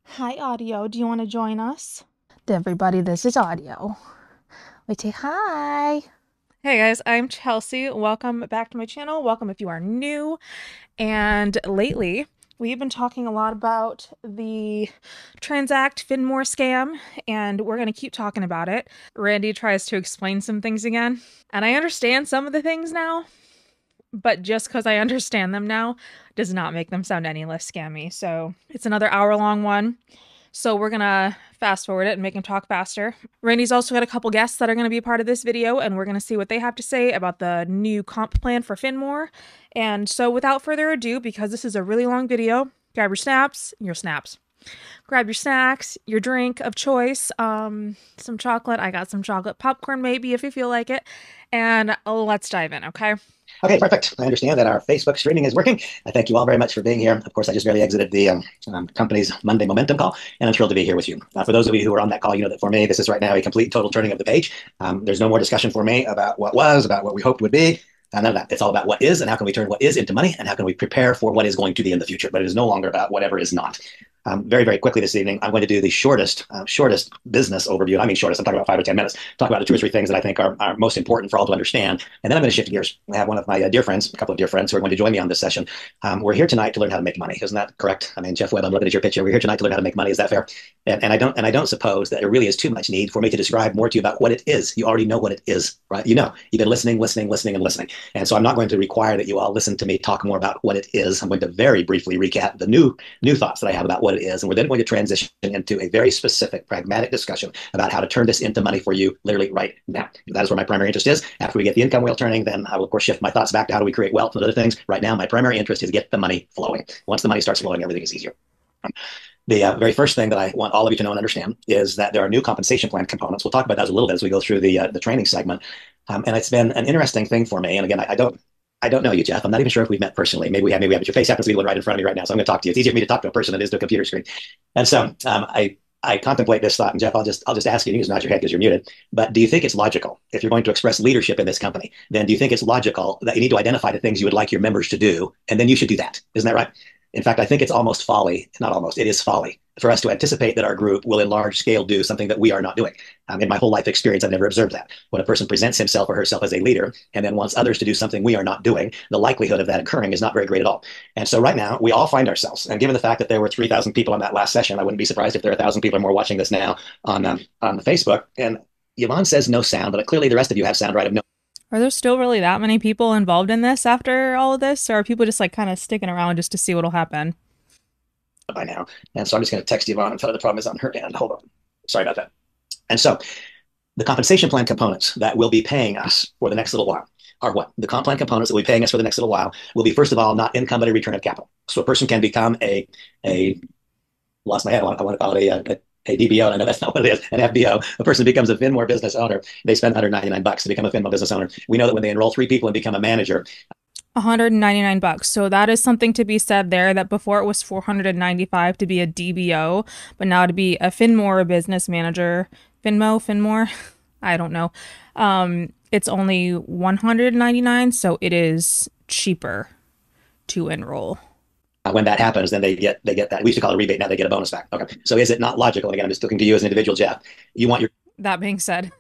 Hi, Audio. Do you want to join us? Everybody, this is Audio. Wait, say hi. Hey guys, I'm Chelsea. Welcome back to my channel. Welcome if you are new. And lately, we've been talking a lot about the Tranzact Finmore scam, and we're going to keep talking about it. Randy tries to explain some things again, and I understand some of the things now, but just because I understand them now does not make them sound any less scammy. So it's another hour-long one. So we're gonna fast forward it and make him talk faster. Randy's also got a couple guests that are gonna be a part of this video, and we're gonna see what they have to say about the new comp plan for Finmore. And so without further ado, because this is a really long video, grab your snaps. Grab your snacks, your drink of choice, some chocolate. I got some chocolate popcorn maybe if you feel like it. And let's dive in, okay? Okay, perfect. I understand that our Facebook streaming is working. I thank you all very much for being here. Of course, I just barely exited the company's Monday Momentum call, and I'm thrilled to be here with you. For those of you who are on that call, you know that for me, this is right now a complete total turning of the page. There's no more discussion for me about what was, about what we hoped would be. None of that. It's all about what is and how can we turn what is into money and how can we prepare for what is going to be in the future. But it is no longer about whatever is not. Very, very quickly this evening, I'm going to do the shortest business overview. I mean, shortest, I'm talking about 5 or 10 minutes. Talk about the 2 or 3 things that I think are most important for all to understand. And then I'm going to shift gears. I have one of my dear friends, a couple of dear friends who are going to join me on this session. We're here tonight to learn how to make money. Isn't that correct? I mean, Jeff Webb, I'm looking at your picture. We're here tonight to learn how to make money. Is that fair? And I don't suppose that there really is too much need for me to describe more to you about what it is. You already know what it is, right? You know, you've been listening. And so I'm not going to require that you all listen to me talk more about what it is. I'm going to very briefly recap the new thoughts that I have about what it is. And we're then going to transition into a very specific, pragmatic discussion about how to turn this into money for you literally right now. That is where my primary interest is. After we get the income wheel turning, then I will, of course, shift my thoughts back to how do we create wealth and other things. Right now, my primary interest is get the money flowing. Once the money starts flowing, everything is easier. The very first thing that I want all of you to know and understand is that there are new compensation plan components. We'll talk about those a little bit as we go through the training segment. And it's been an interesting thing for me. And again, I don't know you, Jeff. I'm not even sure if we've met personally. Maybe we have, but your face happens to be the one right in front of me right now. So I'm going to talk to you. It's easier for me to talk to a person than it is to a computer screen. And so I contemplate this thought, and Jeff, I'll just ask you. You can just nod your head because you're muted. But do you think it's logical, if you're going to express leadership in this company, then do you think it's logical that you need to identify the things you would like your members to do, and then you should do that? Isn't that right? In fact, I think it's almost folly, not almost, it is folly for us to anticipate that our group will in large scale do something that we are not doing. In my whole life experience, I've never observed that. When a person presents himself or herself as a leader and then wants others to do something we are not doing, the likelihood of that occurring is not very great at all. And so right now, we all find ourselves, and given the fact that there were 3,000 people on that last session, I wouldn't be surprised if there are 1,000 people or more watching this now on the Facebook. And Yvonne says no sound, but clearly the rest of you have sound, right? Of no. Are there still really that many people involved in this after all of this? Or are people just like kind of sticking around just to see what'll happen? By now. And so I'm just going to text Yvonne and tell her the problem is on her end. Hold on. Sorry about that. And so the compensation plan components that will be paying us for the next little while are what? The comp plan components that will be paying us for the next little while will be, first of all, not income, but a return of capital. So a person can become lost my head, I want to call it a DBO, and I know that's not what it is, an FBO. A person becomes a Finmore business owner. They spend $199 to become a Finmore business owner. We know that when they enroll 3 people and become a manager, $199. So that is something to be said there, that before it was $495 to be a DBO, but now to be a Finmore business manager, Finmore, I don't know. It's only $199, so it is cheaper to enroll. when that happens, then they get that. We used to call it a rebate. Now they get a bonus back. Okay. So is it not logical? And again, I'm just looking to you as an individual, Jeff. You want your. That being said,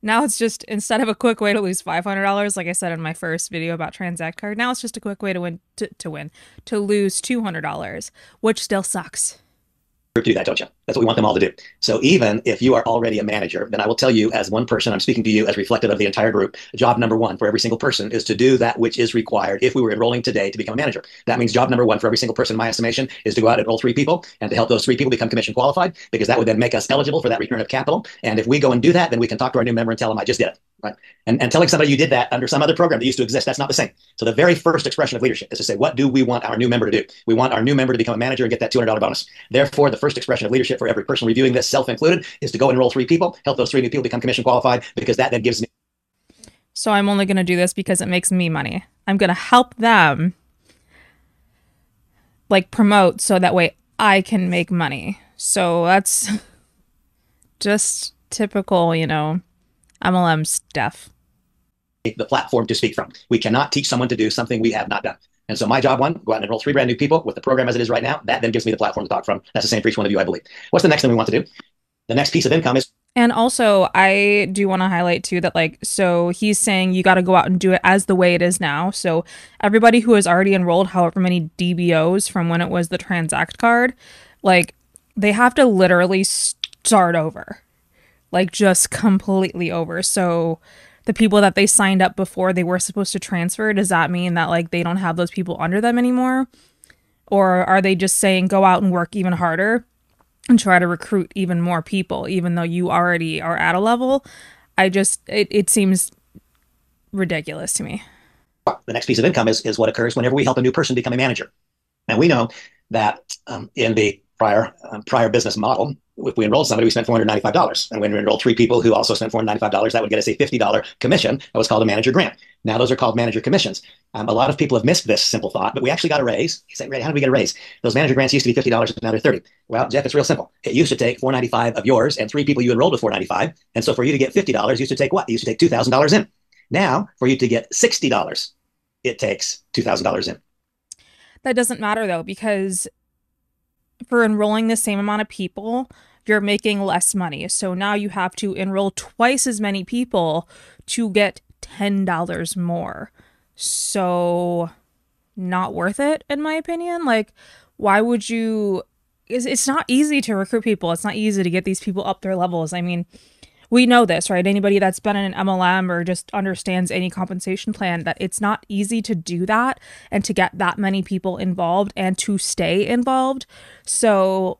now it's just, instead of a quick way to lose $500, like I said in my first video about Tranzact card, now it's just a quick way to lose $200, which still sucks. Do that, don't you? That's what we want them all to do. So even if you are already a manager, then I will tell you as one person, I'm speaking to you as reflective of the entire group. Job number 1 for every single person is to do that which is required if we were enrolling today to become a manager. That means job number 1 for every single person, in my estimation, is to go out and enroll 3 people and to help those 3 people become commission qualified, because that would then make us eligible for that return of capital. And if we go and do that, then we can talk to our new member and tell them I just did it. Right? And telling somebody you did that under some other program that used to exist, that's not the same. So the very first expression of leadership is to say, what do we want our new member to do? We want our new member to become a manager and get that $200 bonus. Therefore, the first expression of leadership for every person reviewing this, self included, is to go enroll 3 people, help those 3 new people become commission qualified, because that then gives me. So I'm only going to do this because it makes me money. I'm going to help them like promote so that way I can make money. So that's just typical, MLM stuff. The platform to speak from. We cannot teach someone to do something we have not done. And so my job one, go out and enroll 3 brand new people with the program as it is right now. That then gives me the platform to talk from. That's the same for each one of you, I believe. What's the next thing we want to do? The next piece of income is. And also, I do want to highlight too that, like, so he's saying you got to go out and do it as the way it is now. So everybody who has already enrolled however many DBOs from when it was the Tranzact card, like, they have to literally start over, like, just completely over. So the people that they signed up before they were supposed to transfer, does that mean that, like, they don't have those people under them anymore? Or are they just saying go out and work even harder and try to recruit even more people, even though you already are at a level? It seems ridiculous to me. The next piece of income is what occurs whenever we help a new person become a manager. And we know that in the prior business model, if we enrolled somebody, we spent $495. And when we enrolled 3 people who also spent $495, that would get us a $50 commission. That was called a manager grant. Now those are called manager commissions. A lot of people have missed this simple thought, but we actually got a raise. You say, how did we get a raise? Those manager grants used to be $50, and now they're $30. Well, Jeff, it's real simple. It used to take $495 of yours and 3 people you enrolled with $495. And so for you to get $50, it used to take what? It used to take $2,000 in. Now, for you to get $60, it takes $2,000 in. That doesn't matter though, because for enrolling the same amount of people, you're making less money. So now you have to enroll twice as many people to get $10 more. So not worth it, in my opinion. Like, why would you? It's not easy to recruit people. It's not easy to get these people up their levels. I mean, we know this, right? Anybody that's been in an MLM or just understands any compensation plan, that it's not easy to do that and to get that many people involved and to stay involved. So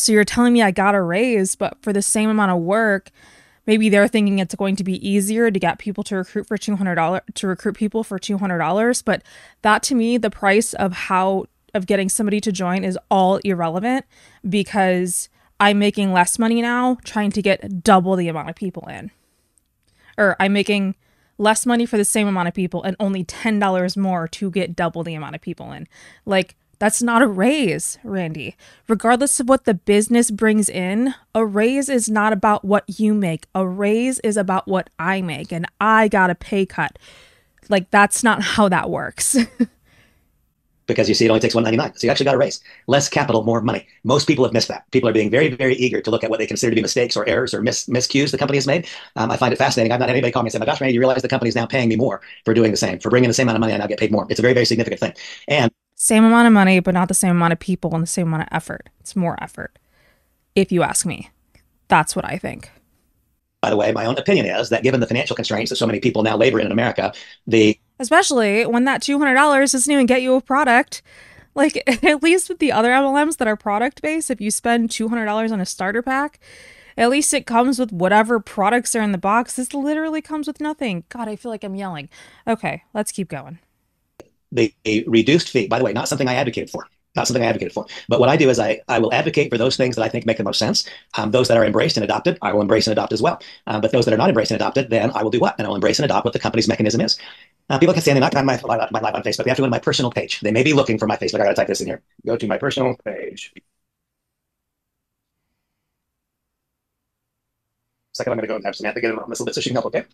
you're telling me I got a raise, but for the same amount of work, maybe they're thinking it's going to be easier to get people to recruit for $200, to recruit people for $200. But that, to me, the price of getting somebody to join is all irrelevant, because I'm making less money now trying to get double the amount of people in. Or I'm making less money for the same amount of people and only $10 more to get double the amount of people in. Like, that's not a raise, Randy. Regardless of what the business brings in, a raise is not about what you make. A raise is about what I make, and I got a pay cut. Like, that's not how that works. Because you see, it only takes $199. So you actually got a raise. Less capital, more money. Most people have missed that. People are being very, very eager to look at what they consider to be mistakes or errors or miscues the company has made. I find it fascinating. I've not had anybody call me and say, my gosh, Randy, you realize the company's now paying me more for doing the same, for bringing the same amount of money, I now get paid more. It's a very, very significant thing. And same amount of money, but not the same amount of people and the same amount of effort. It's more effort, if you ask me. That's what I think. By the way, my own opinion is that given the financial constraints that so many people now labor in America, especially when that $200 doesn't even get you a product. Like, at least with the other MLMs that are product-based, if you spend $200 on a starter pack, at least it comes with whatever products are in the box. This literally comes with nothing. God, I feel like I'm yelling. Okay, let's keep going. The reduced fee, by the way, not something I advocated for. Not something I advocated for. But what I do is I will advocate for those things that I think make the most sense. Those that are embraced and adopted, I will embrace and adopt as well. But those that are not embraced and adopted, then I will do what? And I will embrace and adopt what the company's mechanism is. People can say they're not on my live on Facebook. They have to go to my personal page. They may be looking for my Facebook. I got to type this in here. Go to my personal page. Second, I'm going to go and have Samantha get in on this a little bit so she can help. Okay.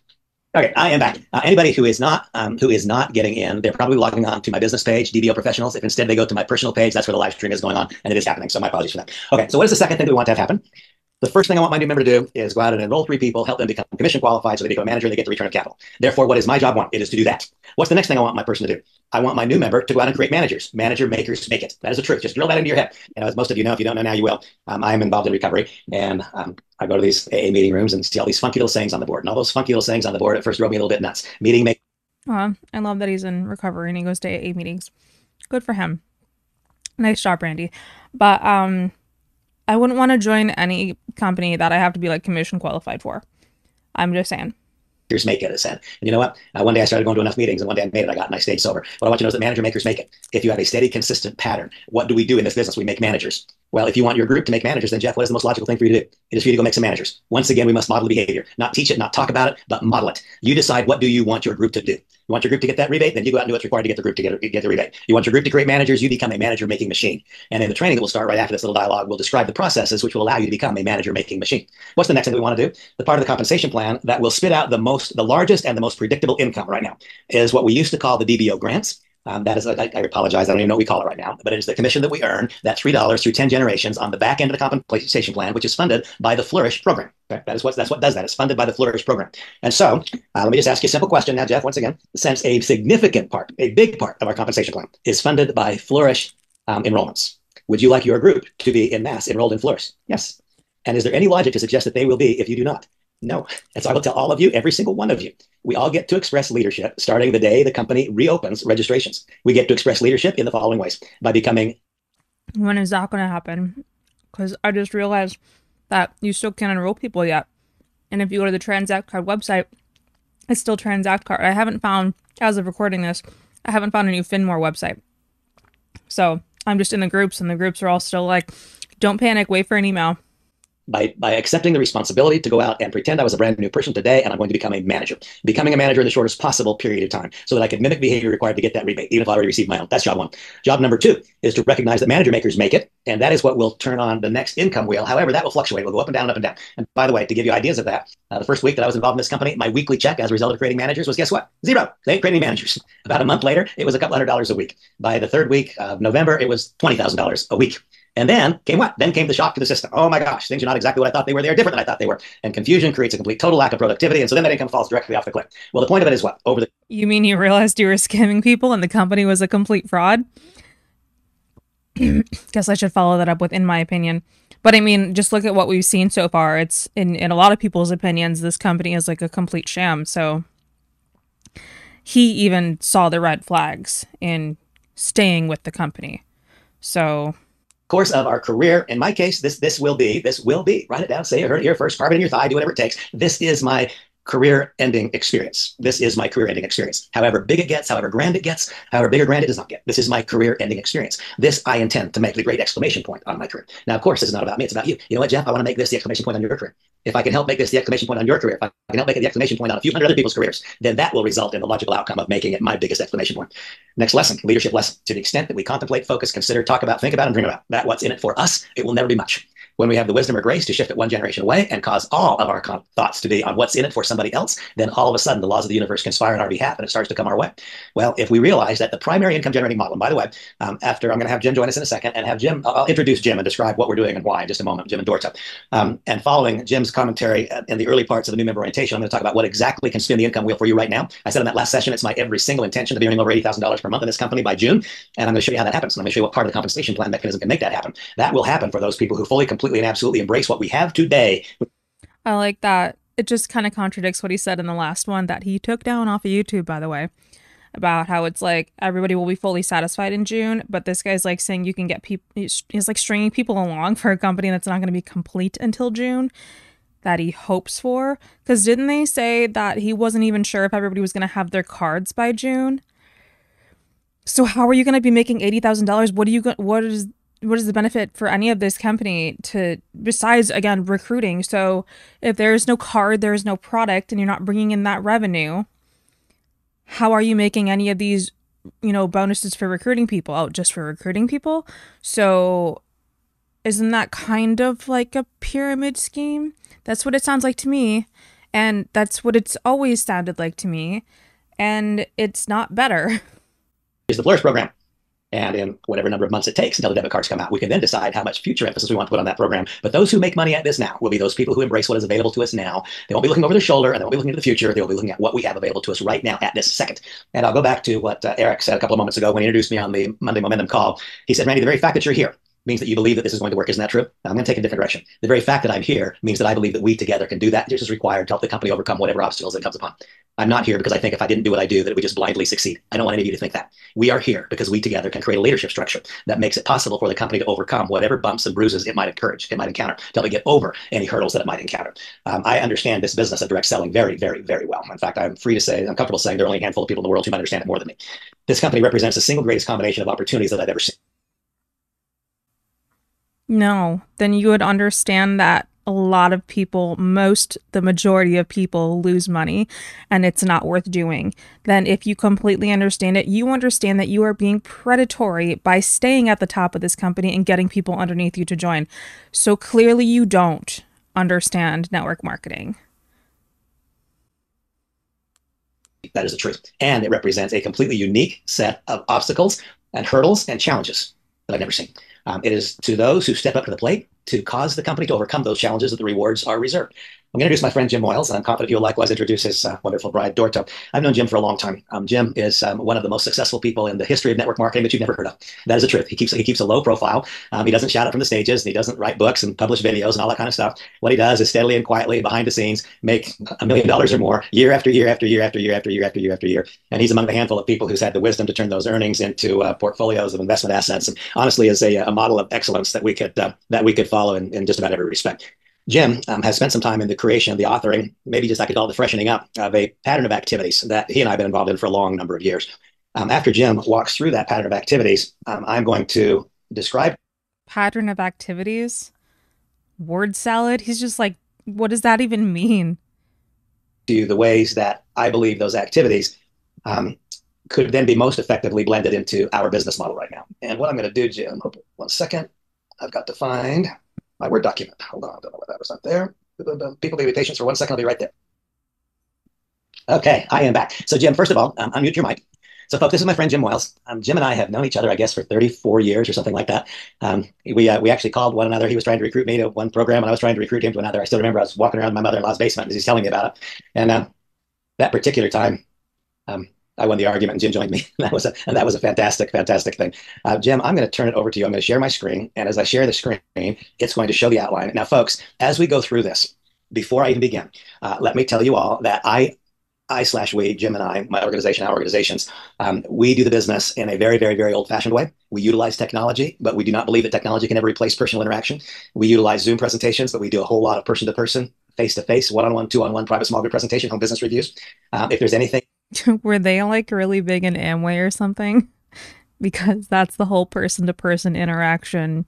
Okay, I am back. Anybody who is not getting in, they're probably logging on to my business page, DBO Professionals. If instead they go to my personal page, that's where the live stream is going on, and it is happening. So my apologies for that. Okay, so what is the second thing that we want to have happen? The first thing I want my new member to do is go out and enroll 3 people, help them become commission qualified so they become a manager and they get the return of capital. Therefore, what is my job one? It is to do that. What's the next thing I want my person to do? I want my new member to go out and create managers. Manager makers make it. That is the truth. Just drill that into your head. As most of you know, if you don't know now, you will. I am involved in recovery, and I go to these AA meeting rooms and see all these funky little sayings on the board. And all those funky little sayings on the board at first drove me a little bit nuts. Meeting make. I love that he's in recovery and he goes to AA meetings. Good for him. Nice job, Randy. But I wouldn't want to join any company that I have to be like commission qualified for. I'm just saying. Make it, it said. And you know what? One day I started going to enough meetings, and one day I made it. I got and I stayed sober. What I want you to know is that manager makers make it. If you have a steady, consistent pattern, what do we do in this business? We make managers. Well, if you want your group to make managers, then Jeff, what is the most logical thing for you to do? It is for you to go make some managers. Once again, we must model the behavior, not teach it, not talk about it, but model it. You decide what do you want your group to do. You want your group to get that rebate, then you go out and do what's required to get the group to get the rebate. You want your group to create managers, you become a manager-making machine. And in the training that will start right after this little dialogue, we'll describe the processes which will allow you to become a manager-making machine. What's the next thing that we want to do? The part of the compensation plan that will spit out the largest and the most predictable income right now is what we used to call the DBO grants. That is, I apologize, I don't even know what we call it right now, but it is the commission that we earn, that $3 through 10 generations on the back end of the compensation plan, which is funded by the Flourish program. Okay? That's what does that. It's funded by the Flourish program. And so let me just ask you a simple question now, Jeff, once again. Since a significant part, a big part of our compensation plan is funded by Flourish enrollments, would you like your group to be in mass enrolled in Flourish? Yes. And is there any logic to suggest that they will be if you do not? No. And so I will tell all of you, every single one of you, we all get to express leadership starting the day the company reopens registrations. We get to express leadership in the following ways: by becoming. When is that going to happen? Because I just realized that you still can't enroll people yet. And if you go to the Tranzact card website, it's still Tranzact card. I haven't found, as of recording this, I haven't found a new Finmore website. So I'm just in the groups, and the groups are all still like, don't panic, wait for an email. By accepting the responsibility to go out and pretend I was a brand new person today and I'm going to become a manager. Becoming a manager in the shortest possible period of time so that I can mimic behavior required to get that rebate, even if I already received my own. That's job one. Job number two is to recognize that manager makers make it, and that is what will turn on the next income wheel. However, that will fluctuate. It will go up and down, up and down. And by the way, to give you ideas of that, the first week that I was involved in this company, my weekly check as a result of creating managers was, guess what? Zero. They ain't creating managers. About a month later, it was a couple $100 a week. By the third week of November, it was $20,000 a week. And then came what? Then came the shock to the system. Oh my gosh, things are not exactly what I thought they were. They're different than I thought they were. And confusion creates a complete total lack of productivity. And so then that income falls directly off the cliff. Well, the point of it is what? You mean you realized you were scamming people and the company was a complete fraud? Guess I should follow that up with, in my opinion. But I mean, just look at what we've seen so far. It's in a lot of people's opinions, this company is like a complete sham. So he even saw the red flags in staying with the company. So course of our career. In my case, this will be, write it down, say you heard it here first, carve it in your thigh, do whatever it takes. This is my career-ending experience. This is my career-ending experience. However big it gets, however grand it gets, however big or grand it does not get. This is my career-ending experience. This I intend to make the great exclamation point on my career. Now, of course, this is not about me. It's about you. You know what, Jeff? I want to make this the exclamation point on your career. If I can help make this the exclamation point on your career, if I can help make it the exclamation point on a few hundred other people's careers, then that will result in the logical outcome of making it my biggest exclamation point. Next lesson, leadership lesson. To the extent that we contemplate, focus, consider, talk about, think about, and dream about that what's in it for us, it will never be much. When we have the wisdom or grace to shift it one generation away and cause all of our thoughts to be on what's in it for somebody else, then all of a sudden the laws of the universe conspire on our behalf and it starts to come our way. Well, if we realize that the primary income generating model, and by the way, after I'm going to have Jim join us in a second and have Jim, I'll introduce Jim and describe what we're doing and why in just a moment, Jim and Dorta. And following Jim's commentary in the early parts of the new member orientation, I'm going to talk about what exactly can spin the income wheel for you right now. I said in that last session, it's my every single intention to be earning over $80,000 per month in this company by June. And I'm going to show you how that happens. And I'm going to show you what part of the compensation plan mechanism can make that happen. That will happen for those people who fully, completely, and absolutely embrace what we have today. I like that. It just kind of contradicts what he said in the last one that he took down off of YouTube, by the way, about how it's like everybody will be fully satisfied in June, but this guy's like saying you can get people, he's like stringing people along for a company that's not going to be complete until June that he hopes for. Because didn't they say that he wasn't even sure if everybody was going to have their cards by June? So how are you going to be making $80,000? What is the benefit for any of this company to, besides, again, recruiting? So if there's no card, there's no product, and you're not bringing in that revenue, how are you making any of these, bonuses for recruiting people? Oh, just for recruiting people? So isn't that kind of like a pyramid scheme? That's what it sounds like to me. And that's what it's always sounded like to me. And it's not better. Is the Flourish program. And in whatever number of months it takes until the debit cards come out, we can then decide how much future emphasis we want to put on that program. But those who make money at this now will be those people who embrace what is available to us now. They won't be looking over their shoulder and they won't be looking into the future. They will be looking at what we have available to us right now at this second. And I'll go back to what Eric said a couple of moments ago when he introduced me on the Monday Momentum call. He said, Randy, the very fact that you're here means that you believe that this is going to work. Isn't that true? Now, I'm going to take a different direction. The very fact that I'm here means that I believe that we together can do that. This is required to help the company overcome whatever obstacles it comes upon. I'm not here because I think if I didn't do what I do, that it would just blindly succeed. I don't want any of you to think that. We are here because we together can create a leadership structure that makes it possible for the company to overcome whatever bumps and bruises it might encounter, to help it get over any hurdles that it might encounter. I understand this business of direct selling very, very, very well. In fact, I'm comfortable saying there are only a handful of people in the world who might understand it more than me. This company represents the single greatest combination of opportunities that I've ever seen. No, then you would understand that a lot of people, the majority of people lose money and it's not worth doing. Then if you completely understand it, you understand that you are being predatory by staying at the top of this company and getting people underneath you to join. So clearly you don't understand network marketing. That is the truth. And it represents a completely unique set of obstacles and hurdles and challenges that I've never seen. It is to those who step up to the plate to cause the company to overcome those challenges that the rewards are reserved. I'm going to introduce my friend Jim Moyles, and I'm confident he'll likewise introduce his wonderful bride, Dorto. I've known Jim for a long time. Jim is one of the most successful people in the history of network marketing that you've never heard of. That is the truth. He keeps a low profile. He doesn't shout it from the stages, and he doesn't write books and publish videos and all that kind of stuff. What he does is steadily and quietly behind the scenes make $1 million or more year after year after year after year after year after year after year. And he's among the handful of people who's had the wisdom to turn those earnings into portfolios of investment assets. And honestly, is a model of excellence that we could follow in just about every respect. Jim has spent some time in the creation of the authoring, maybe just I could call it the freshening up of a pattern of activities that he and I have been involved in for a long number of years. After Jim walks through that pattern of activities, I'm going to describe Pattern of activities, word salad. He's just like, what does that even mean? to you the ways that I believe those activities could then be most effectively blended into our business model right now. And what I'm going to do, Jim, one second, I've got to find my Word document. Hold on, I don't know why that was not there. People be patient for 1 second. I'll be right there. Okay, I am back. So, Jim, first of all, unmute your mic. So, folks, this is my friend Jim Moyles. Jim and I have known each other, I guess, for 34 years or something like that. We actually called one another. He was trying to recruit me to one program, and I was trying to recruit him to another. I still remember I was walking around my mother-in-law's basement as he's telling me about it. And that particular time, I won the argument, and Jim joined me. That was a fantastic, fantastic thing. Jim, I'm going to turn it over to you. I'm going to share my screen, and as I share the screen, it's going to show the outline. Now, folks, as we go through this, before I even begin, let me tell you all that we, Jim and I, my organization, our organizations, we do the business in a very, very, very old-fashioned way. We utilize technology, but we do not believe that technology can ever replace personal interaction. We utilize Zoom presentations, but we do a whole lot of person-to-person, face-to-face, one-on-one, two-on-one, private small group presentation, home business reviews. If there's anything Were they like really big in Amway or something? Because that's the whole person-to-person interaction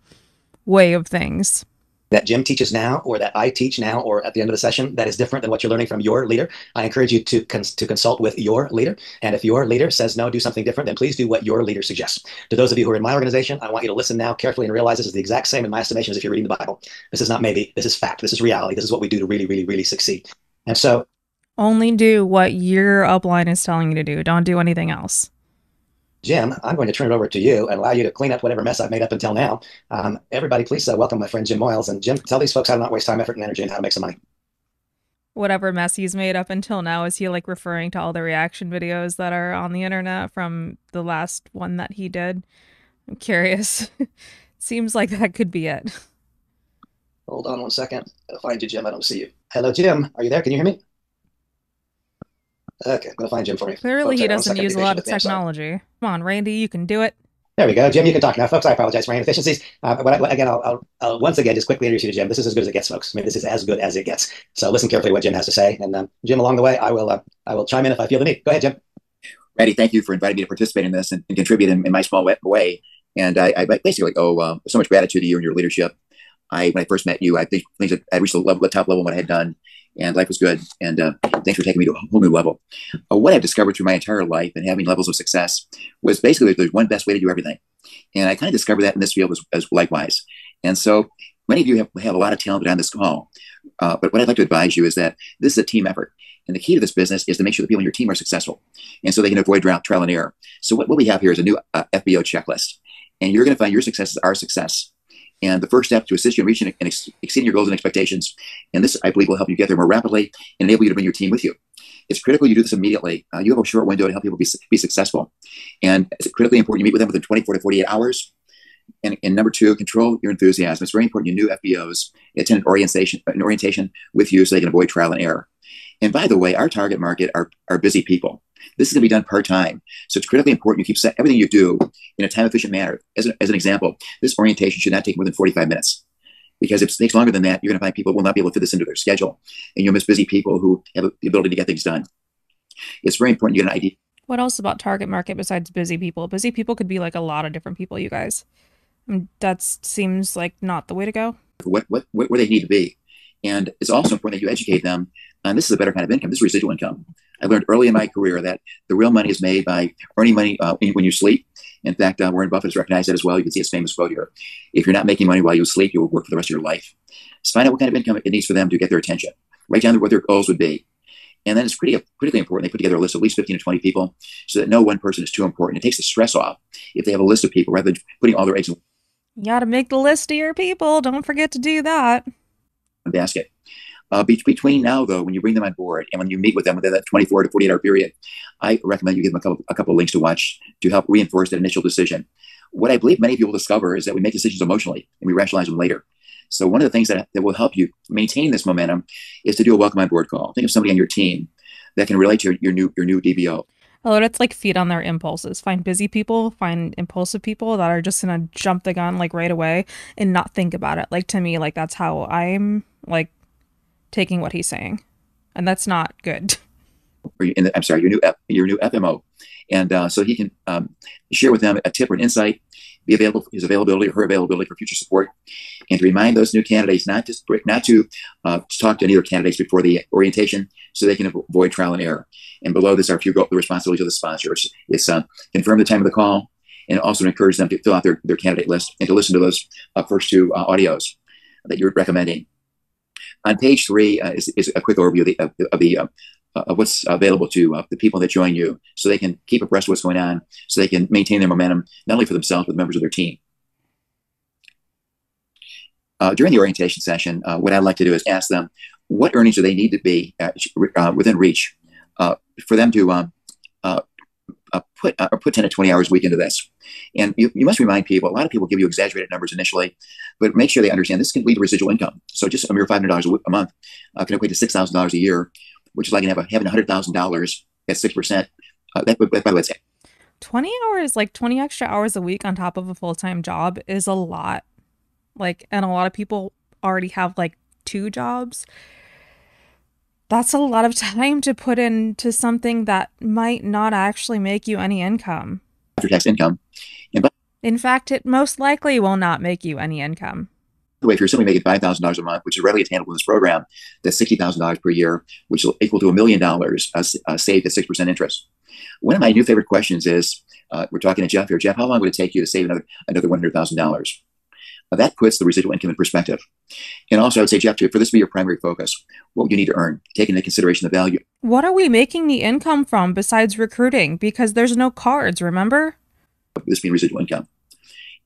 way of things. that Jim teaches now, or that I teach now, or at the end of the session, that is different than what you're learning from your leader, I encourage you to consult with your leader. And if your leader says, no, do something different, then please do what your leader suggests. To those of you who are in my organization, I want you to listen now carefully and realize this is the exact same in my estimation as if you're reading the Bible. This is not maybe, this is fact. This is reality. This is what we do to really, really, really succeed. And so only do what your upline is telling you to do. Don't do anything else. Jim, I'm going to turn it over to you and allow you to clean up whatever mess I've made up until now. Everybody, please welcome my friend Jim Moyles. And Jim, tell these folks how to not waste time, effort, and energy and how to make some money. Whatever mess he's made up until now, is he like referring to all the reaction videos that are on the internet from the last one that he did? I'm curious. Seems like that could be it. Hold on 1 second. I'll find you, Jim. I don't see you. Hello, Jim. Are you there? Can you hear me? Okay, I'm going to find Jim for you. Clearly, he doesn't use a lot of technology. Come on, Randy, you can do it. There we go. Jim, you can talk now. Folks, I apologize for any inefficiencies. Again, I'll once again just quickly introduce you to Jim. This is as good as it gets, folks. I mean, this is as good as it gets. So listen carefully to what Jim has to say. And Jim, along the way, I will chime in if I feel the need. Go ahead, Jim. Randy, thank you for inviting me to participate in this and contribute in my small way. And I basically owe so much gratitude to you and your leadership. When I first met you, I think things had reached the top level of what I had done, and life was good. And thanks for taking me to a whole new level. What I've discovered through my entire life and having levels of success was basically there's one best way to do everything. And I kind of discovered that in this field as likewise. And so many of you have a lot of talent on this call. But what I'd like to advise you is that this is a team effort. And the key to this business is to make sure the people on your team are successful. And so they can avoid trial and error. So what we have here is a new FBO checklist. And you're going to find your success is our success. And the first step to assist you in reaching and exceeding your goals and expectations, and this, I believe, will help you get there more rapidly and enable you to bring your team with you. It's critical you do this immediately. You have a short window to help people be successful. And it's critically important you meet with them within 24 to 48 hours. And number two, control your enthusiasm. It's very important you new FBOs attend an orientation with you so they can avoid trial and error. And by the way, our target market are busy people. This is going to be done part-time. So it's critically important you keep everything you do in a time-efficient manner. As an example, this orientation should not take more than 45 minutes. Because if it takes longer than that, you're going to find people will not be able to fit this into their schedule. And you'll miss busy people who have the ability to get things done. It's very important you get an idea. What else about target market besides busy people? Busy people could be like a lot of different people, you guys. That seems like not the way to go. Where they need to be. And it's also important that you educate them on this is a better kind of income. This is residual income. I learned early in my career that the real money is made by earning money when you sleep. In fact, Warren Buffett has recognized that as well. You can see his famous quote here. If you're not making money while you sleep, you will work for the rest of your life. So find out what kind of income it needs for them to get their attention. Write down what their goals would be. And then it's critically important they put together a list of at least 15 to 20 people so that no one person is too important. It takes the stress off if they have a list of people rather than putting all their eggs in You got to make the list of your people. Don't forget to do that. one basket. Between now, though, when you bring them on board and when you meet with them within that 24 to 48-hour period, I recommend you give them a couple of links to watch to help reinforce that initial decision. What I believe many people discover is that we make decisions emotionally and we rationalize them later. So one of the things that will help you maintain this momentum is to do a welcome on board call. Think of somebody on your team that can relate to your new DBO. Oh, it's like feed on their impulses. Find busy people, find impulsive people that are just gonna jump the gun like right away and not think about it. Like to me, like that's how I'm like taking what he's saying, and that's not good. I'm sorry, your new FMO, and so he can share with them a tip or an insight, his availability or her availability for future support, and to remind those new candidates not to talk to any other candidates before the orientation, so they can avoid trial and error. And below this are a few the responsibilities of the sponsors. It's confirm the time of the call, and also encourage them to fill out their candidate list and to listen to those first two audios that you're recommending. On page 3 is a quick overview of what's available to the people that join you, so they can keep abreast of what's going on, so they can maintain their momentum, not only for themselves, but members of their team. During the orientation session, what I'd like to do is ask them what earnings do they need to be within reach for them to put 10 to 20 hours a week into this. And you must remind people, a lot of people give you exaggerated numbers initially, but make sure they understand this can lead to residual income. So just a mere $500 a month can equate to $6,000 a year, which is like having $100,000 at 6%. By the way, 20 hours, like 20 extra hours a week on top of a full-time job is a lot. Like, and a lot of people already have like 2 jobs. That's a lot of time to put into something that might not actually make you any income. After-tax income. In fact, it most likely will not make you any income. By the way, if you're simply making $5,000 a month, which is readily attainable in this program, that's $60,000 per year, which will equal to $1 million saved at 6% interest. One of my new favorite questions is, we're talking to Jeff here. Jeff, how long would it take you to save another $100,000? That puts the residual income in perspective. And also, I would say, Jeff, for this to be your primary focus, what would you need to earn, taking into consideration the value? What are we making the income from besides recruiting? Because there's no cards, remember? This being residual income.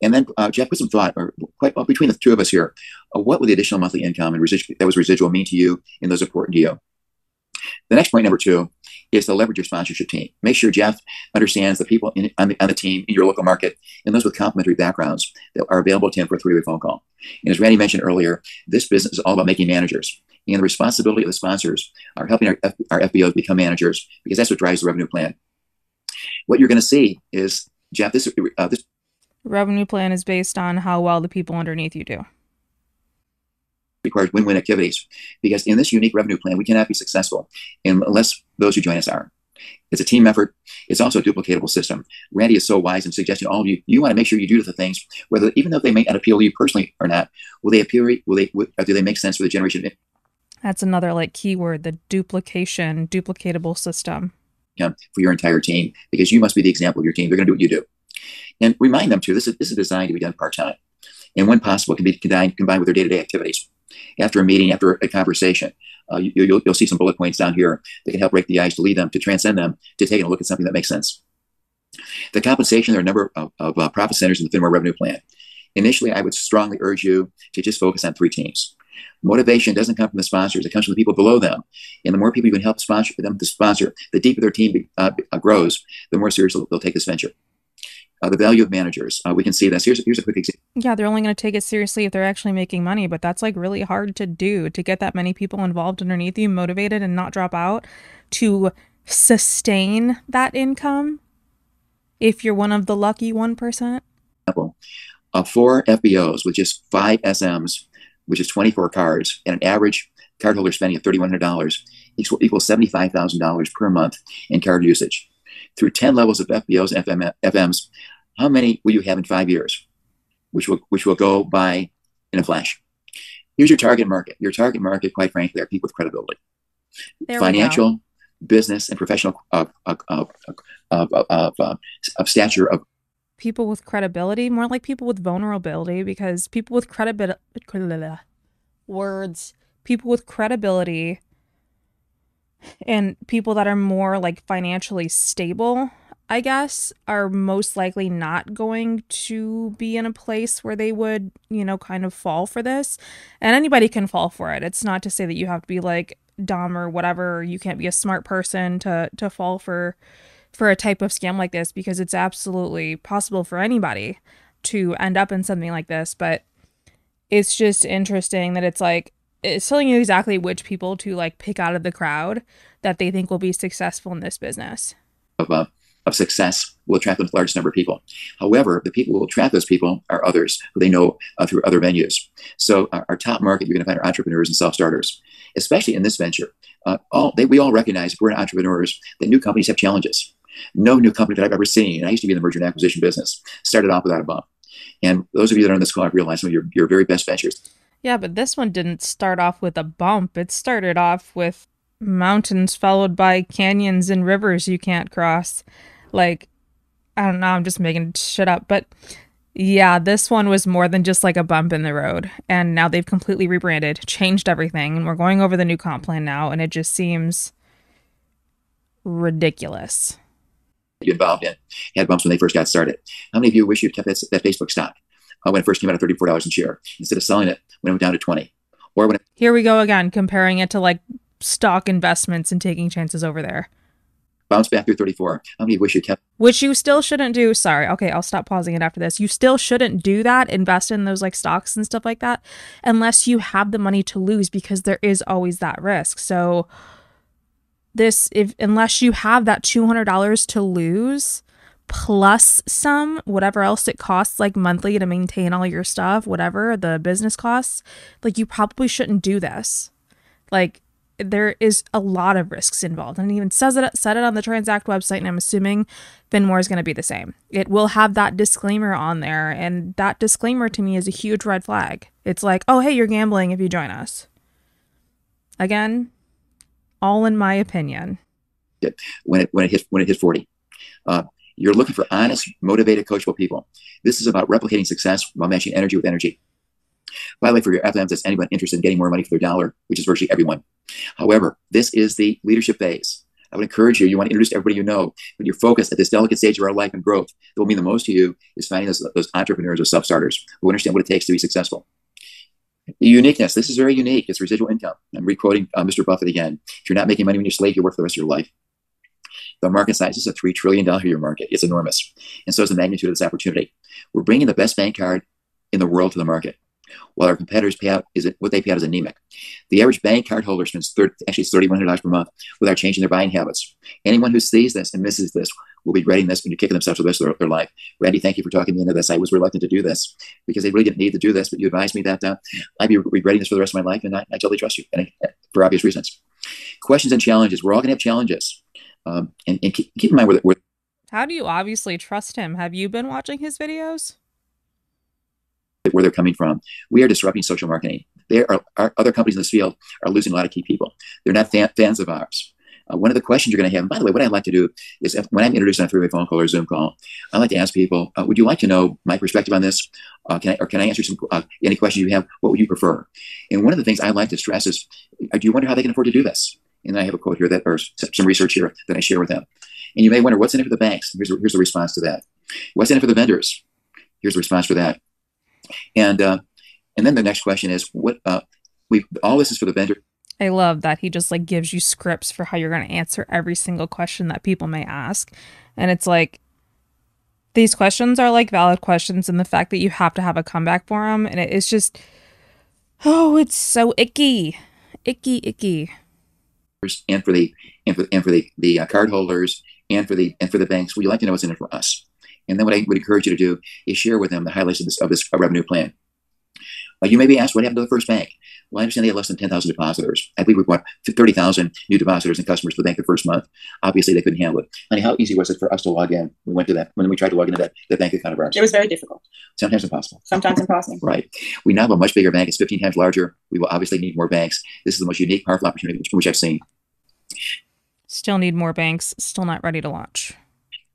And then, Jeff, put some thought, between the two of us here, what would the additional monthly income and residual mean to you and those important to you? The next point, number 2, is to leverage your sponsorship team. Make sure Jeff understands the people on the team in your local market and those with complementary backgrounds that are available to him for a 3-way phone call. And as Randy mentioned earlier, this business is all about making managers. And the responsibility of the sponsors are helping our FBOs become managers, because that's what drives the revenue plan. What you're going to see is, Jeff, this revenue plan is based on how well the people underneath you do. Requires win-win activities, because in this unique revenue plan, we cannot be successful unless those who join us are. It's a team effort. It's also a duplicatable system. Randy is so wise in suggesting all of you want to make sure you do the things, whether even though they may not appeal to you personally or not, do they make sense for the generation? That's another like keyword, the duplicatable system. Yeah, for your entire team, because you must be the example of your team. They're going to do what you do. And remind them too, this is designed to be done part-time. And when possible, it can be combined with their day-to-day activities. After a meeting, after a conversation, you'll see some bullet points down here that can help break the ice, to lead them, to transcend them, to taking a look at something that makes sense. The compensation, there are a number of profit centers in the Finmore revenue plan. Initially, I would strongly urge you to just focus on 3 teams. Motivation doesn't come from the sponsors, it comes from the people below them. And the more people you can help sponsor them to sponsor, the deeper their team grows, the more seriously they'll take this venture. The value of managers. We can see this. Here's a quick example. Yeah, they're only going to take it seriously if they're actually making money, but that's like really hard to do, to get that many people involved underneath you, motivated and not drop out, to sustain that income if you're one of the lucky 1%. 4 FBOs with just 5 SMs, which is 24 cards, and an average cardholder spending of $3,100 equals $75,000 per month in card usage. Through 10 levels of FBOs and FMs, how many will you have in 5 years? Which will go by in a flash. Here's your target market. Your target market, quite frankly, are people with credibility. Financial, business, and professional of stature of people with credibility, more like people with vulnerability, because people with people with credibility And people that are more like financially stable, I guess, are most likely not going to be in a place where they would, you know, kind of fall for this. And anybody can fall for it. It's not to say that you have to be like dumb or whatever. You can't be a smart person to fall for a type of scam like this, because it's absolutely possible for anybody to end up in something like this. But it's just interesting that it's like, it's telling you exactly which people to like pick out of the crowd that they think will be successful in this business. Of success will attract the largest number of people. However, the people who will attract those people are others who they know through other venues. So our top market, you're going to find, are entrepreneurs and self-starters, especially in this venture. We all recognize, if we're entrepreneurs, that new companies have challenges. No new company that I've ever seen, and I used to be in the merger and acquisition business, started off without a bump. And those of you that are on this call have realized some of your very best ventures. Yeah, but this one didn't start off with a bump. It started off with mountains followed by canyons and rivers you can't cross. Like, I don't know, I'm just making shit up. But yeah, this one was more than just like a bump in the road. And now they've completely rebranded, changed everything, and we're going over the new comp plan now, and it just seems ridiculous. You involved in had bumps when they first got started. How many of you wish you'd kept that Facebook stock when it first came out at $34 a share instead of selling it when it went down to 20? Or when Here we go again, comparing it to like stock investments and taking chances over there. Bounced back through 34. How many wish you kept? Which you still shouldn't do. Sorry. Okay, I'll stop pausing it after this. You still shouldn't do that, invest in those like stocks and stuff like that, unless you have the money to lose, because there is always that risk. So unless you have that $200 to lose, plus some, whatever else it costs like monthly to maintain all your stuff, whatever the business costs, like you probably shouldn't do this. Like, there is a lot of risks involved, and it even said it on the Tranzact website, and I'm assuming Finmore is going to be the same. It will have that disclaimer on there, and that disclaimer to me is a huge red flag. It's like, oh, hey, you're gambling if you join us. Again, all in my opinion. When it hits 40, you're looking for honest, motivated, coachable people. This is about replicating success while matching energy with energy. By the way, for your FMs, that's anyone interested in getting more money for their dollar, which is virtually everyone. However, this is the leadership phase. I would encourage you, you want to introduce everybody you know, but your focus at this delicate stage of our life and growth that will mean the most to you is finding those entrepreneurs or self-starters who understand what it takes to be successful. The uniqueness, this is very unique. It's residual income. I'm re-quoting Mr. Buffett again. If you're not making money when you're a slave, you work for the rest of your life. The market size is a $3 trillion a year market. It's enormous. And so is the magnitude of this opportunity. We're bringing the best bank card in the world to the market, while our competitors what they pay out is anemic. The average bank card holder spends $3,100 per month without changing their buying habits. Anyone who sees this and misses this will be regretting this and kicking themselves for the rest of their life. Randy, thank you for talking me into this. I was reluctant to do this because I really didn't need to do this, but you advised me that I'd be regretting this for the rest of my life, and I totally trust you, and for obvious reasons. Questions and challenges. We're all going to have challenges. And keep in mind where how do you obviously trust him? Have you been watching his videos? Where they're coming from. We are disrupting social marketing. Our other companies in this field are losing a lot of key people. They're not fans of ours. One of the questions you're going to have, and by the way, what I'd like to do is when I'm introduced on a three-way phone call or Zoom call, I like to ask people, would you like to know my perspective on this? Can I answer any questions you have? What would you prefer? And one of the things I like to stress is, do you wonder how they can afford to do this? And I have a quote here or some research here that I share with them. And you may wonder, what's in it for the banks? Here's the response to that. What's in it for the vendors? Here's the response for that. And then the next question is, all this is for the vendor. I love that he just like gives you scripts for how you're going to answer every single question that people may ask. And it's like, these questions are like valid questions, and the fact that you have to have a comeback for them, and it's just, oh, it's so icky. Icky. And for the card holders and for the banks, would you like to know what's in it for us? And then what I would encourage you to do is share with them the highlights of this revenue plan. You may be asked, what happened to the first bank? Well, I understand they had less than 10,000 depositors. I believe we want 30,000 new depositors and customers to the bank the first month. Obviously, they couldn't handle it. Honey, how easy was it for us to log in? When we tried to log into that bank account of ours. It was very difficult. Sometimes impossible. Sometimes impossible. Right. We now have a much bigger bank. It's 15 times larger. We will obviously need more banks. This is the most unique, powerful opportunity which I've seen. Still need more banks. Still not ready to launch.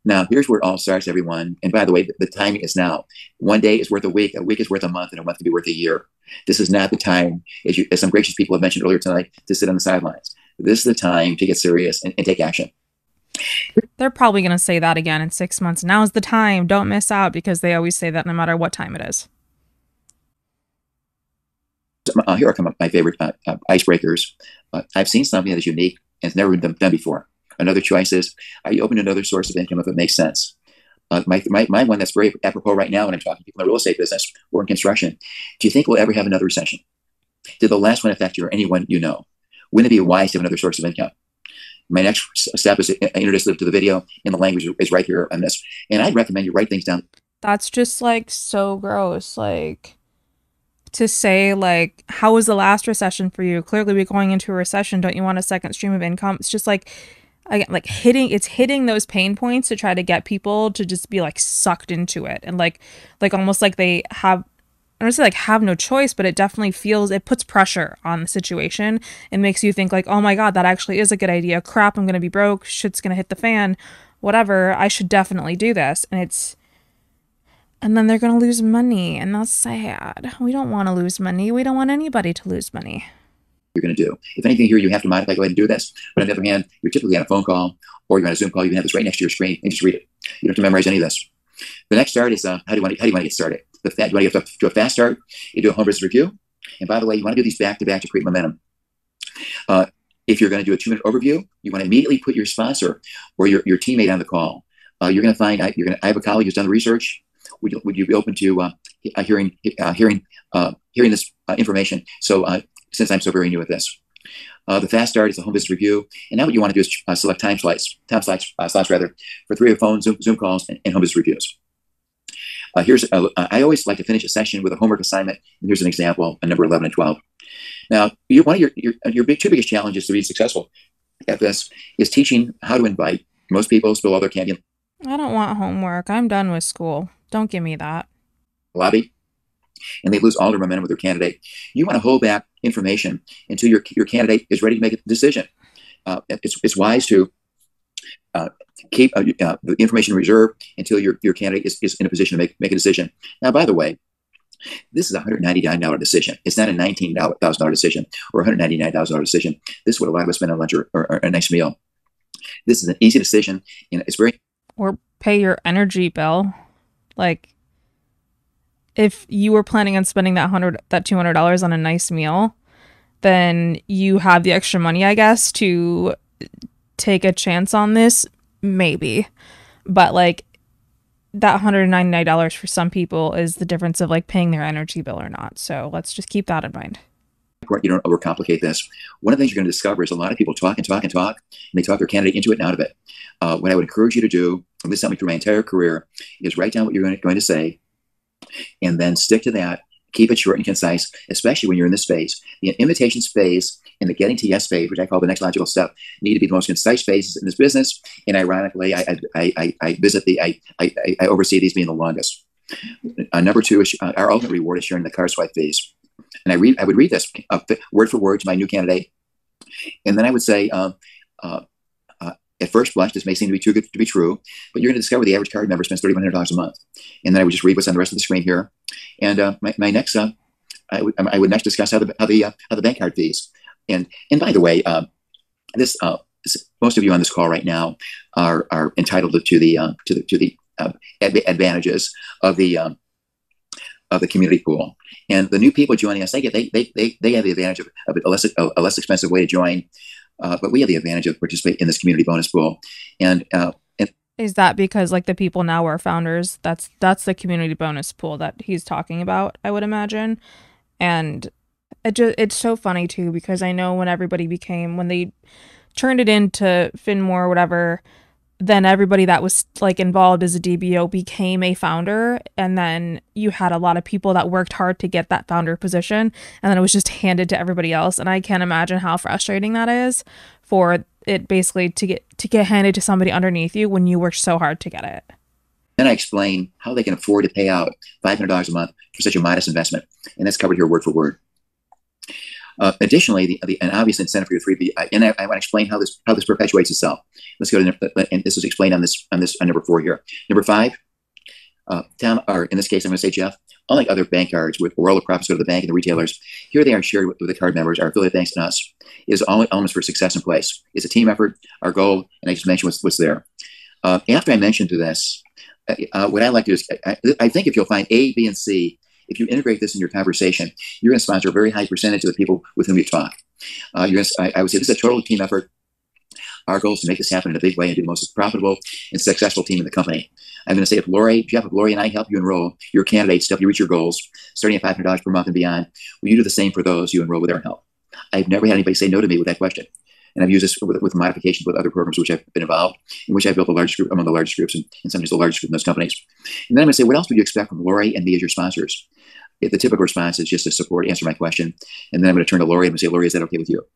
Now, here's where it all starts, everyone. And by the way, the timing is now. One day is worth a week is worth a month, and a month can be worth a year. This is not the time, as some gracious people have mentioned earlier tonight, to sit on the sidelines. This is the time to get serious and take action. They're probably going to say that again in 6 months. Now's the time. Don't miss out, because they always say that no matter what time it is. Here are some of my favorite icebreakers. I've seen something that is unique and it's never been done before. Another choice is, are you open to another source of income if it makes sense? My one that's very apropos right now when I'm talking to people in the real estate business or in construction. Do you think we'll ever have another recession? Did the last one affect you or anyone you know? Wouldn't it be wise to have another source of income? My next step is to introduce them to the video, and the language is right here on this. And I'd recommend you write things down. That's just like so gross. Like, to say like, how was the last recession for you? Clearly we're going into a recession. Don't you want a second stream of income? It's just like, again, like hitting those pain points to try to get people to just be like sucked into it, and like almost like they have, I don't say like have no choice, but it definitely feels, it puts pressure on the situation and makes you think like, oh my God, that actually is a good idea. Crap, I'm going to be broke. Shit's going to hit the fan. Whatever. I should definitely do this. And then they're going to lose money, and that's sad. We don't want to lose money. We don't want anybody to lose money. You're going to do. If anything here you have to modify, go ahead and do this. But on the other hand, you're typically on a phone call or you're on a Zoom call. You can have this right next to your screen and just read it. You don't have to memorize any of this. The next start is how do you want to get started? You want to get to a fast start? You do a home business review. And by the way, you want to do these back to back to create momentum. If you're going to do a 2-minute overview, you want to immediately put your sponsor or your teammate on the call. You're going to find I have a colleague who's done the research. Would you be open to hearing this information? So since I'm so very new at this, the fast start is a home business review, and now what you want to do is select time slots for 3 phone Zoom calls and home business reviews. I always like to finish a session with a homework assignment, and here's an example: number 11 and 12. Now, one of your two biggest challenges to be successful at this is teaching how to invite. Most people spill all their candy in I don't want homework. I'm done with school. Don't give me that. the lobby, and they lose all their momentum with their candidate. You want to hold back information until your candidate is ready to make a decision. It's wise to keep the information reserved until your candidate is in a position to make a decision. Now, by the way, this is a $199 decision. It's not a $19,000 decision or a $199,000 decision. This is what a lot of us spend on lunch or a nice meal. This is an easy decision, and it's very... Or pay your energy bill. Like, if you were planning on spending that $200 on a nice meal, then you have the extra money, I guess, to take a chance on this, maybe. But like, that $199 for some people is the difference of like paying their energy bill or not. So let's just keep that in mind. You don't overcomplicate this. One of the things you're going to discover is a lot of people talk, and they talk their candidate into it and out of it. What I would encourage you to do, and this has helped me through my entire career, is write down what you're going to say, and then stick to that. Keep it short and concise, especially when you're in this phase. The invitations phase and the getting to yes phase, which I call the next logical step, need to be the most concise phases in this business. And ironically, I oversee these being the longest. Number 2 is our ultimate reward is sharing the card swipe phase. And I would read this word for word to my new candidate, and then I would say, at first blush, this may seem to be too good to be true, but you're going to discover the average card member spends $3,100 a month. And then I would just read what's on the rest of the screen here. And my next, I would next discuss how the bank card fees. And by the way, most of you on this call right now are entitled to the advantages of the community pool. And the new people joining us, they have the advantage of a less expensive way to join. But we have the advantage of participating in this community bonus pool. And is that because like the people now are founders? That's the community bonus pool that he's talking about, I would imagine. And it's so funny too, because I know when they turned it into Finmore or whatever, then everybody that was like involved as a DBO became a founder, and then you had a lot of people that worked hard to get that founder position, and then it was just handed to everybody else. And I can't imagine how frustrating that is for it basically to get handed to somebody underneath you when you worked so hard to get it. Then I explain how they can afford to pay out $500 a month for such a modest investment, and that's covered here word for word. Additionally, an obvious incentive for your 3B, and I want to explain how this perpetuates itself. Let's go to, and this is explained on number 4 here. Number 5, Tom, or in this case, I'm going to say Jeff. Unlike other bank cards, where all the profits go to the bank and the retailers, here they are shared with the card members, our affiliate banks, and us. It is all elements for success in place. It's a team effort, our goal, and I just mentioned what's there. After I mentioned to this, what I like to do is, I think if you'll find A, B, and C, if you integrate this in your conversation, you're going to sponsor a very high percentage of the people with whom you talk. I would say this is a total team effort. Our goal is to make this happen in a big way and be the most profitable and successful team in the company. I'm going to say, if Lori and I help you enroll your candidates to help you reach your goals, starting at $500 per month and beyond, will you do the same for those you enroll with our help? I've never had anybody say no to me with that question. And I've used this with modifications with other programs which I've been involved, in which I've built a large group, among the largest groups, and sometimes the largest group in those companies. And then I'm going to say, what else would you expect from Lori and me as your sponsors? If the typical response is just to support, answer my question. And then I'm going to turn to Lori and say, Lori, is that okay with you?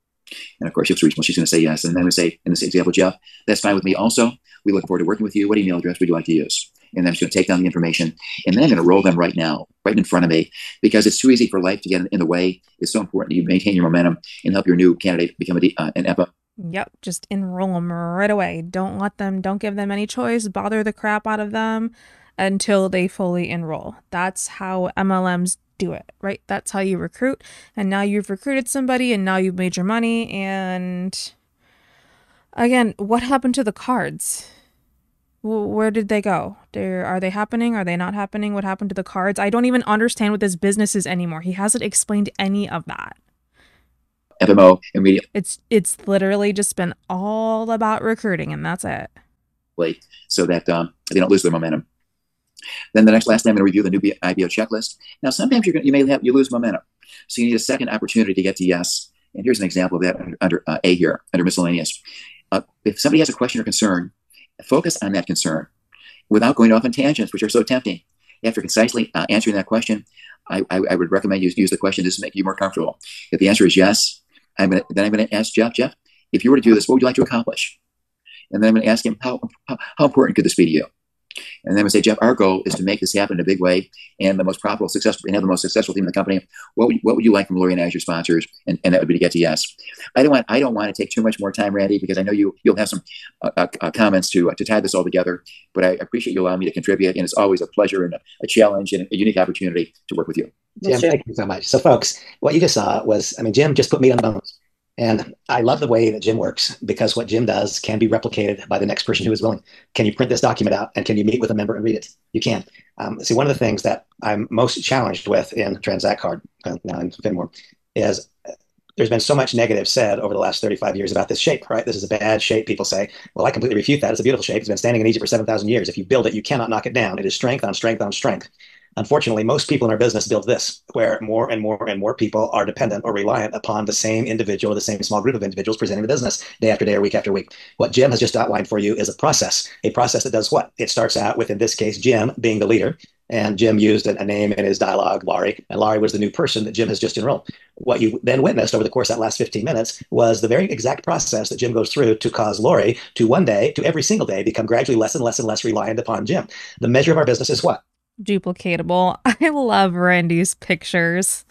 And of course, she's reasonable. She's going to say yes. And then I'm going to say, in this example, Jeff, that's fine with me also. We look forward to working with you. What email address would you like to use? And then I'm just going to take down the information. And then I'm going to roll them right now, right in front of me, because it's too easy for life to get in the way. It's so important that you maintain your momentum and help your new candidate become an EPA. Yep, just enroll them right away. Don't give them any choice. Bother the crap out of them until they fully enroll. That's how MLMs do it, right? That's how you recruit. And now you've recruited somebody and now you've made your money. And again, what happened to the cards? Where did they go? Are they happening? Are they not happening? What happened to the cards? I don't even understand what this business is anymore. He hasn't explained any of that. FMO immediately. It's literally just been all about recruiting, and that's it. So that they don't lose their momentum. Then last time I'm going to review the new IBO checklist. Now, sometimes you lose momentum, so you need a second opportunity to get to yes. And here's an example of that under A here, under miscellaneous. If somebody has a question or concern, focus on that concern without going off on tangents, which are so tempting. After concisely answering that question, I would recommend you use the question just to make you more comfortable. If the answer is yes, I'm going to ask Jeff, if you were to do this, what would you like to accomplish? And then I'm going to ask him, how important could this be to you? And then I'm going to say, Jeff, our goal is to make this happen in a big way and the most profitable, successful, and have the most successful team in the company. What would you like from Lori and I as your sponsors? And that would be to get to yes. I don't want to take too much more time, Randy, because I know you'll have some comments to tie this all together. But I appreciate you allowing me to contribute, and it's always a pleasure and a challenge and a unique opportunity to work with you. Jim, thank you so much. So, folks, what you just saw was, Jim just put meat on the bones. And I love the way that Jim works, because what Jim does can be replicated by the next person who is willing. Can you print this document out and can you meet with a member and read it? You can. See, one of the things that I'm most challenged with in Tranzact card, now in Finmore, is there's been so much negative said over the last 35 years about this shape, right? This is a bad shape, people say. Well, I completely refute that. It's a beautiful shape. It's been standing in Egypt for 7,000 years. If you build it, you cannot knock it down. It is strength on strength on strength. Unfortunately, most people in our business build this, where more and more and more people are dependent or reliant upon the same individual or the same small group of individuals presenting the business day after day or week after week. What Jim has just outlined for you is a process that does what? It starts out with, in this case, Jim being the leader. And Jim used a name in his dialogue, Laurie, and Laurie was the new person that Jim has just enrolled. What you then witnessed over the course of that last 15 minutes was the very exact process that Jim goes through to cause Laurie to one day, to every single day, become gradually less and less and less reliant upon Jim. The measure of our business is what? Duplicatable. I love Randy's pictures.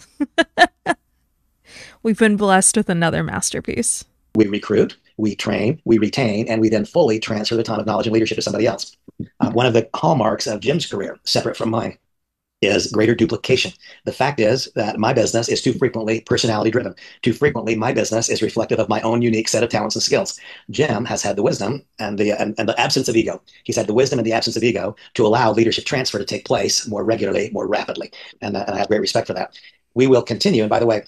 We've been blessed with another masterpiece. We recruit, we train, we retain, and we then fully transfer the ton of knowledge and leadership to somebody else. One of the hallmarks of Jim's career, separate from mine, is greater duplication. The fact is that my business is too frequently personality driven. Too frequently, my business is reflective of my own unique set of talents and skills. Jim has had the wisdom and the absence of ego. He's had the wisdom and the absence of ego to allow leadership transfer to take place more regularly, more rapidly. And I have great respect for that. We will continue. And by the way,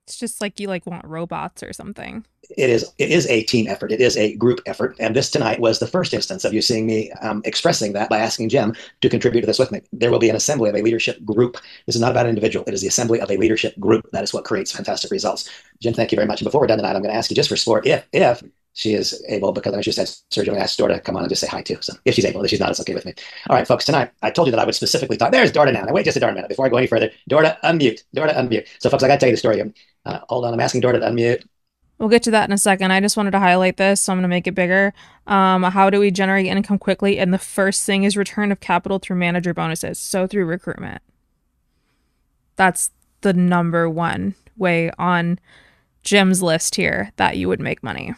it's just like you want robots or something. It is a team effort. It is a group effort. And this tonight was the first instance of you seeing me expressing that by asking Jim to contribute to this with me. There will be an assembly of a leadership group. This is not about an individual. It is the assembly of a leadership group. That is what creates fantastic results. Jim, thank you very much. And before we're done tonight, I'm going to ask you just for sport, if she is able, because I know she said surgery, and asked Dora to come on and just say hi too. So if she's able, if she's not, it's okay with me. All right, folks, tonight I told you that I would specifically talk. There's Dora now. Now wait just a darn minute before I go any further. Dora, unmute. Dora, unmute. So folks, I got to tell you the story. Hold on, I'm asking Dora to unmute. We'll get to that in a second. I just wanted to highlight this, so I'm going to make it bigger. How do we generate income quickly? And the first thing is return of capital through manager bonuses, so through recruitment. That's the number one way on Jim's list here that you would make money.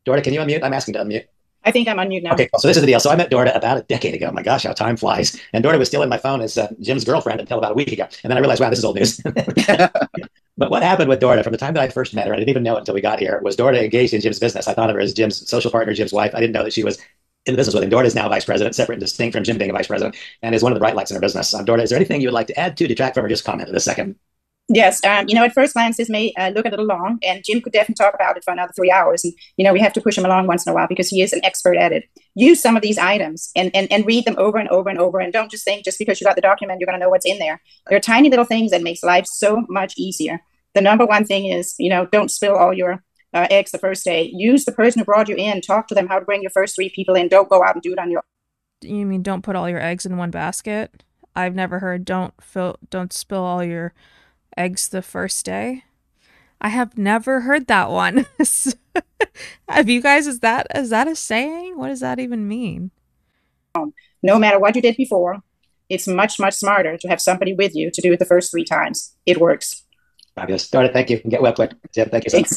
Dora, can you unmute? I'm asking to unmute. I think I'm on mute now. Okay, cool. So this is the deal. So I met Dorda about a decade ago. My gosh, how time flies. And Dorda was still in my phone as Jim's girlfriend until about a week ago. And then I realized, wow, this is old news. But what happened with Dorda from the time that I first met her, I didn't even know it until we got here, was Dorda engaged in Jim's business. I thought of her as Jim's social partner, Jim's wife. I didn't know that she was in the business with him. Dorda is now vice president, separate and distinct from Jim being a vice president, and is one of the bright lights in her business. Dorda, is there anything you would like to add to, detract from, or just comment in a second? Yes, at first glance, this may look a little long, and Jim could definitely talk about it for another 3 hours. And, we have to push him along once in a while because he is an expert at it. Use some of these items and read them over and over and over. And don't just think just because you got the document, you're going to know what's in there. There are tiny little things that makes life so much easier. The number one thing is, don't spill all your eggs the first day. Use the person who brought you in. Talk to them how to bring your first 3 people in. Don't go out and do it on your own. You mean don't put all your eggs in one basket? I've never heard don't spill all your eggs the first day. I have never heard that one. Have you guys, is that a saying? What does that even mean? No matter what you did before, it's much, much smarter to have somebody with you to do it the first 3 times. It works. Fabulous. Dorda, thank you. Get well quick. Jim, thank you so much.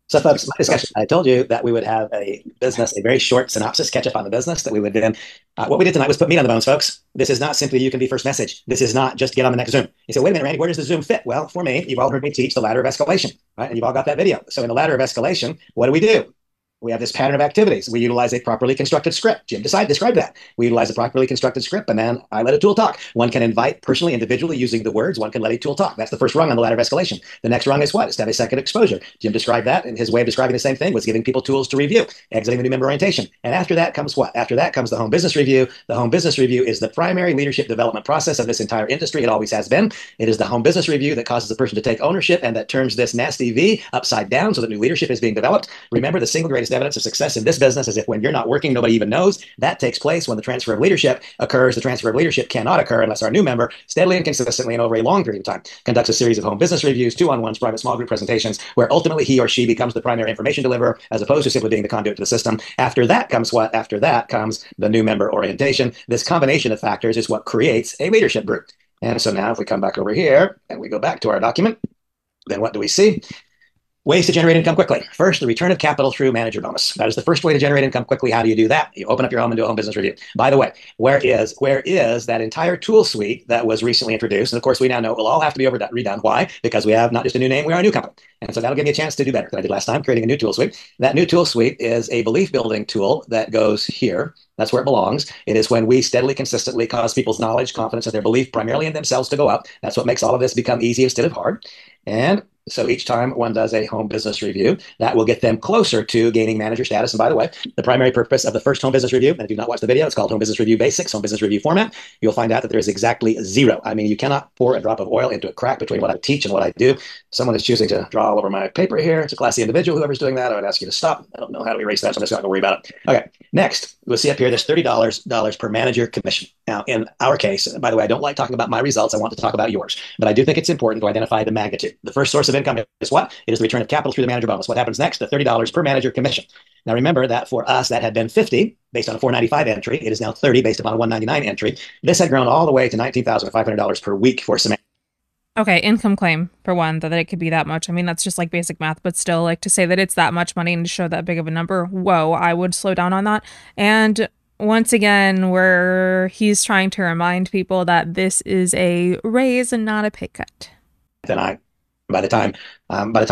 So folks, my discussion, I told you that we would have a very short synopsis, catch up on the business that we would then, what we did tonight was put meat on the bones, folks. This is not simply you can be first message. This is not just get on the next Zoom. You say, wait a minute, Randy, where does the Zoom fit? Well, for me, you've all heard me teach the ladder of escalation, right? And you've all got that video. So in the ladder of escalation, what do? We have this pattern of activities. We utilize a properly constructed script. Jim described that. We utilize a properly constructed script, and then I let a tool talk. One can invite personally, individually, using the words. One can let a tool talk. That's the first rung on the ladder of escalation. The next rung is what? It's to have a second exposure. Jim described that, and his way of describing the same thing was giving people tools to review, exiting the new member orientation. And after that comes what? After that comes the home business review. The home business review is the primary leadership development process of this entire industry. It always has been. It is the home business review that causes the person to take ownership and that turns this nasty V upside down so that new leadership is being developed. Remember, the single greatest evidence of success in this business is if when you're not working, nobody even knows. That takes place when the transfer of leadership occurs. The transfer of leadership cannot occur unless our new member steadily and consistently and over a long period of time conducts a series of home business reviews, 2-on-1s, private small group presentations, where ultimately he or she becomes the primary information deliverer as opposed to simply being the conduit to the system. After that comes what? After that comes the new member orientation. This combination of factors is what creates a leadership group. And so now if we come back over here and we go back to our document, then what do we see? Ways to generate income quickly. First, the return of capital through manager bonus. That is the first way to generate income quickly. How do you do that? You open up your home and do a home business review. By the way, where is that entire tool suite that was recently introduced? And of course, we now know it will all have to be redone. Why? Because we have not just a new name, we are a new company. And so that'll give me a chance to do better than I did last time, creating a new tool suite. That new tool suite is a belief building tool that goes here. That's where it belongs. It is when we steadily, consistently cause people's knowledge, confidence, and their belief primarily in themselves to go up. That's what makes all of this become easy instead of hard. And so each time one does a home business review, that will get them closer to gaining manager status. And by the way, the primary purpose of the first home business review, and if you've not watched the video, it's called Home Business Review Basics, Home Business Review Format. You'll find out that there is exactly 0. I mean, you cannot pour a drop of oil into a crack between what I teach and what I do. Someone is choosing to draw all over my paper here. It's a classy individual. Whoever's doing that, I would ask you to stop. I don't know how to erase that, so I'm just not going to worry about it. Okay, next, we'll see up here, there's $30 per manager commission. Now, in our case, by the way, I don't like talking about my results. I want to talk about yours. But I do think it's important to identify the magnitude. The first source of income is what? It is the return of capital through the manager bonus. What happens next? The $30 per manager commission. Now, remember that for us, that had been 50 based on a 495 entry. It is now 30 based upon a 199 entry. This had grown all the way to $19,500 per week for Samantha. Okay, income claim, for one, that it could be that much. I mean, that's just like basic math, but still, like, to say that it's that much money and to show that big of a number, whoa, I would slow down on that. And once again, where he's trying to remind people that this is a raise and not a pay cut. Then by the time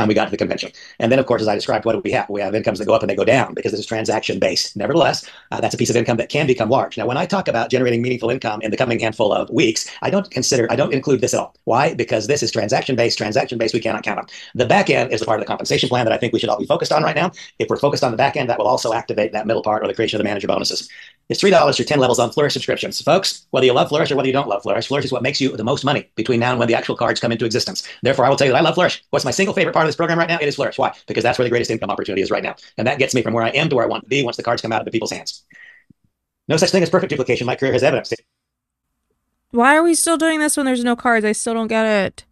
we got to the convention. And then, of course, as I described, what do we have? We have incomes that go up and they go down because this is transaction-based. Nevertheless, that's a piece of income that can become large. Now, when I talk about generating meaningful income in the coming handful of weeks, I don't include this at all. Why? Because this is transaction-based. Transaction-based, we cannot count on. The back end is the part of the compensation plan that I think we should all be focused on right now. If we're focused on the back end, that will also activate that middle part or the creation of the manager bonuses. It's $3 for 10 levels on Flourish subscriptions. Folks, whether you love Flourish or whether you don't love Flourish, Flourish is what makes you the most money between now and when the actual cards come into existence. Therefore, I will tell you that I love Flourish. What's my single favorite part of this program right now? It is Flourish. Why? Because that's where the greatest income opportunity is right now. And that gets me from where I am to where I want to be once the cards come out of people's hands. No such thing as perfect duplication. My career has evidence. Why are we still doing this when there's no cards? I still don't get it.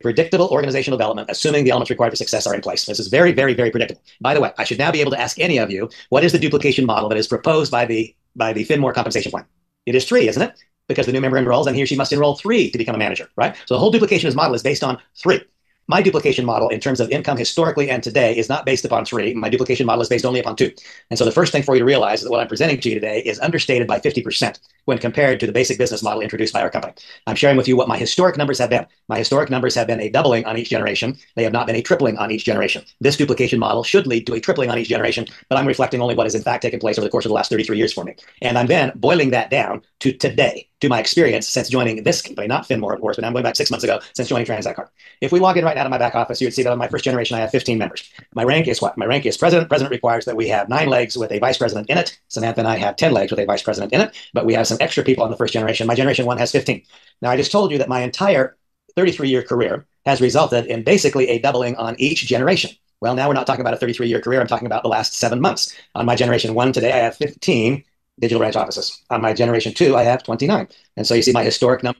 Predictable organizational development, assuming the elements required for success are in place. This is very, very, very predictable. By the way, I should now be able to ask any of you, what is the duplication model that is proposed by the Finmore compensation plan? It is 3, isn't it? Because the new member enrolls and he or she must enroll 3 to become a manager, right? So the whole duplication model is based on 3. My duplication model in terms of income historically and today is not based upon 3. My duplication model is based only upon 2. And so the first thing for you to realize is that what I'm presenting to you today is understated by 50% when compared to the basic business model introduced by our company. I'm sharing with you what my historic numbers have been. My historic numbers have been a doubling on each generation. They have not been a tripling on each generation. This duplication model should lead to a tripling on each generation, but I'm reflecting only what has in fact taken place over the course of the last 33 years for me. And I'm then boiling that down to today, to my experience since joining this company, not Finmore, of course, but I'm going back 6 months ago since joining Tranzact. If we log in right now to my back office, you would see that on my first generation, I have 15 members. My rank is what? My rank is president. President requires that we have 9 legs with a vice president in it. Samantha and I have 10 legs with a vice president in it, but we have some extra people on the first generation. My generation 1 has 15. Now, I just told you that my entire 33-year career has resulted in basically a doubling on each generation. Well, now we're not talking about a 33-year career. I'm talking about the last 7 months. On my generation 1 today, I have 15 digital branch offices. On my generation 2, I have 29. And so you see my historic number.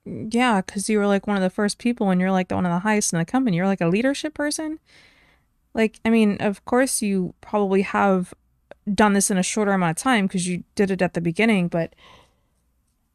Yeah, because you were like one of the first people and you're like one of the highest in the company. You're like a leadership person. Like, I mean, of course you probably have done this in a shorter amount of time because you did it at the beginning, but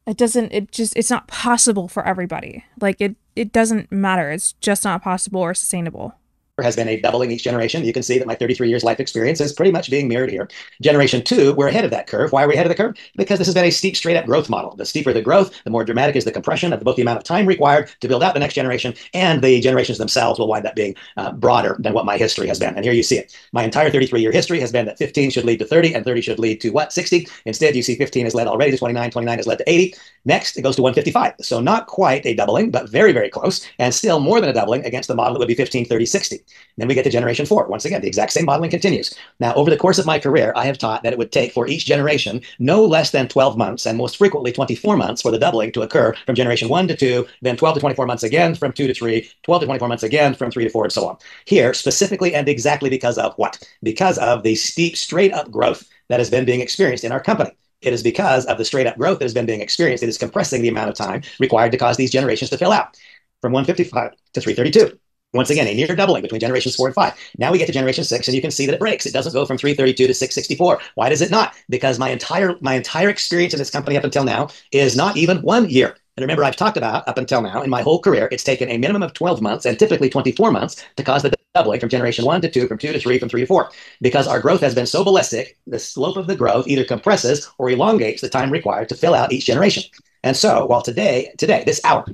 it's not possible for everybody. Like it doesn't matter. It's just not possible or sustainable. Has been a doubling each generation. You can see that my 33 years life experience is pretty much being mirrored here. Generation 2, we're ahead of that curve. Why are we ahead of the curve? Because this has been a steep, straight up growth model. The steeper the growth, the more dramatic is the compression of both the amount of time required to build out the next generation, and the generations themselves will wind up being broader than what my history has been. And here you see it. My entire 33-year history has been that 15 should lead to 30 and 30 should lead to what? 60. Instead, you see 15 has led already to 29, 29 has led to 80. Next, it goes to 155. So not quite a doubling, but very, very close, and still more than a doubling against the model that would be 15, 30, 60. Then we get to generation 4. Once again, the exact same modeling continues. Now, over the course of my career, I have taught that it would take for each generation no less than 12 months, and most frequently 24 months for the doubling to occur from generation 1 to 2, then 12 to 24 months again from 2 to 3, 12 to 24 months again from 3 to 4, and so on. Here, specifically and exactly because of what? Because of the steep, straight-up growth that has been being experienced in our company. It is because of the straight-up growth that has been being experienced. It is compressing the amount of time required to cause these generations to fill out from 155 to 332. Once again, a near doubling between generations 4 and 5. Now we get to generation 6, and you can see that it breaks. It doesn't go from 332 to 664. Why does it not? Because my entire experience in this company up until now is not even 1 year. And remember, I've talked about up until now in my whole career, it's taken a minimum of 12 months and typically 24 months to cause the doubling from generation 1 to 2, from 2 to 3, from 3 to 4. Because our growth has been so ballistic, the slope of the growth either compresses or elongates the time required to fill out each generation. And so, while today, this hour,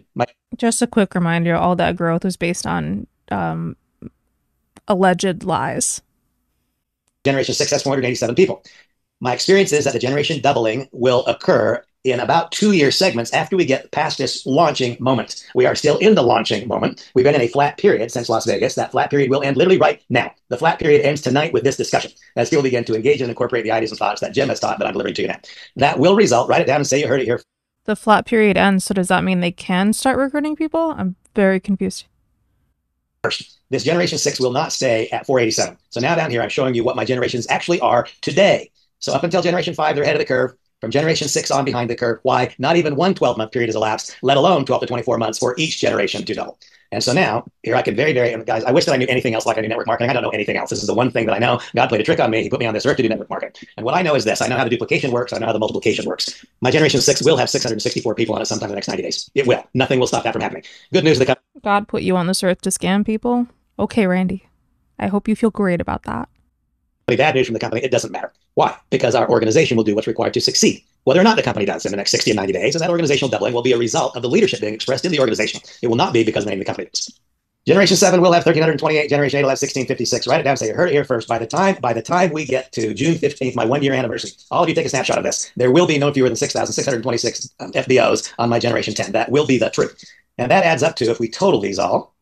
just a quick reminder, all that growth was based on alleged lies. Generation 6 has 487 people. My experience is that the generation doubling will occur in about 2-year segments after we get past this launching moment. We are still in the launching moment. We've been in a flat period since Las Vegas. That flat period will end literally right now. The flat period ends tonight with this discussion as people begin to engage and incorporate the ideas and thoughts that Jim has taught that I'm delivering to you now. That will result, write it down and say you heard it here. The flat period ends, so does that mean they can start recruiting people? I'm very confused. First, this generation 6 will not stay at 487. So now down here, I'm showing you what my generations actually are today. So up until generation 5, they're ahead of the curve. From generation 6 on behind the curve. Why? Not even one 12-month period has elapsed, let alone 12 to 24 months for each generation to double. And so now, here I can and guys, I wish that I knew anything else like I knew network marketing. I don't know anything else. This is the one thing that I know. God played a trick on me. He put me on this earth to do network marketing. And what I know is this. I know how the duplication works. I know how the multiplication works. My generation 6 will have 664 people on it sometime in the next 90 days. It will. Nothing will stop that from happening. Good news. God put you on this earth to scam people? Okay, Randy. I hope you feel great about that. Bad news from the company, it doesn't matter. Why? Because our organization will do what's required to succeed. Whether or not the company does in the next 60 and 90 days, and that organizational doubling will be a result of the leadership being expressed in the organization. It will not be because of the name of the company does. Generation 7 will have 1,328. Generation 8 will have 1,656. Write it down. Say you heard it here first. By the time we get to June 15th, my 1-year anniversary, all of you take a snapshot of this. There will be no fewer than 6,626 FBOs on my Generation 10. That will be the truth. And that adds up to, if we total these all,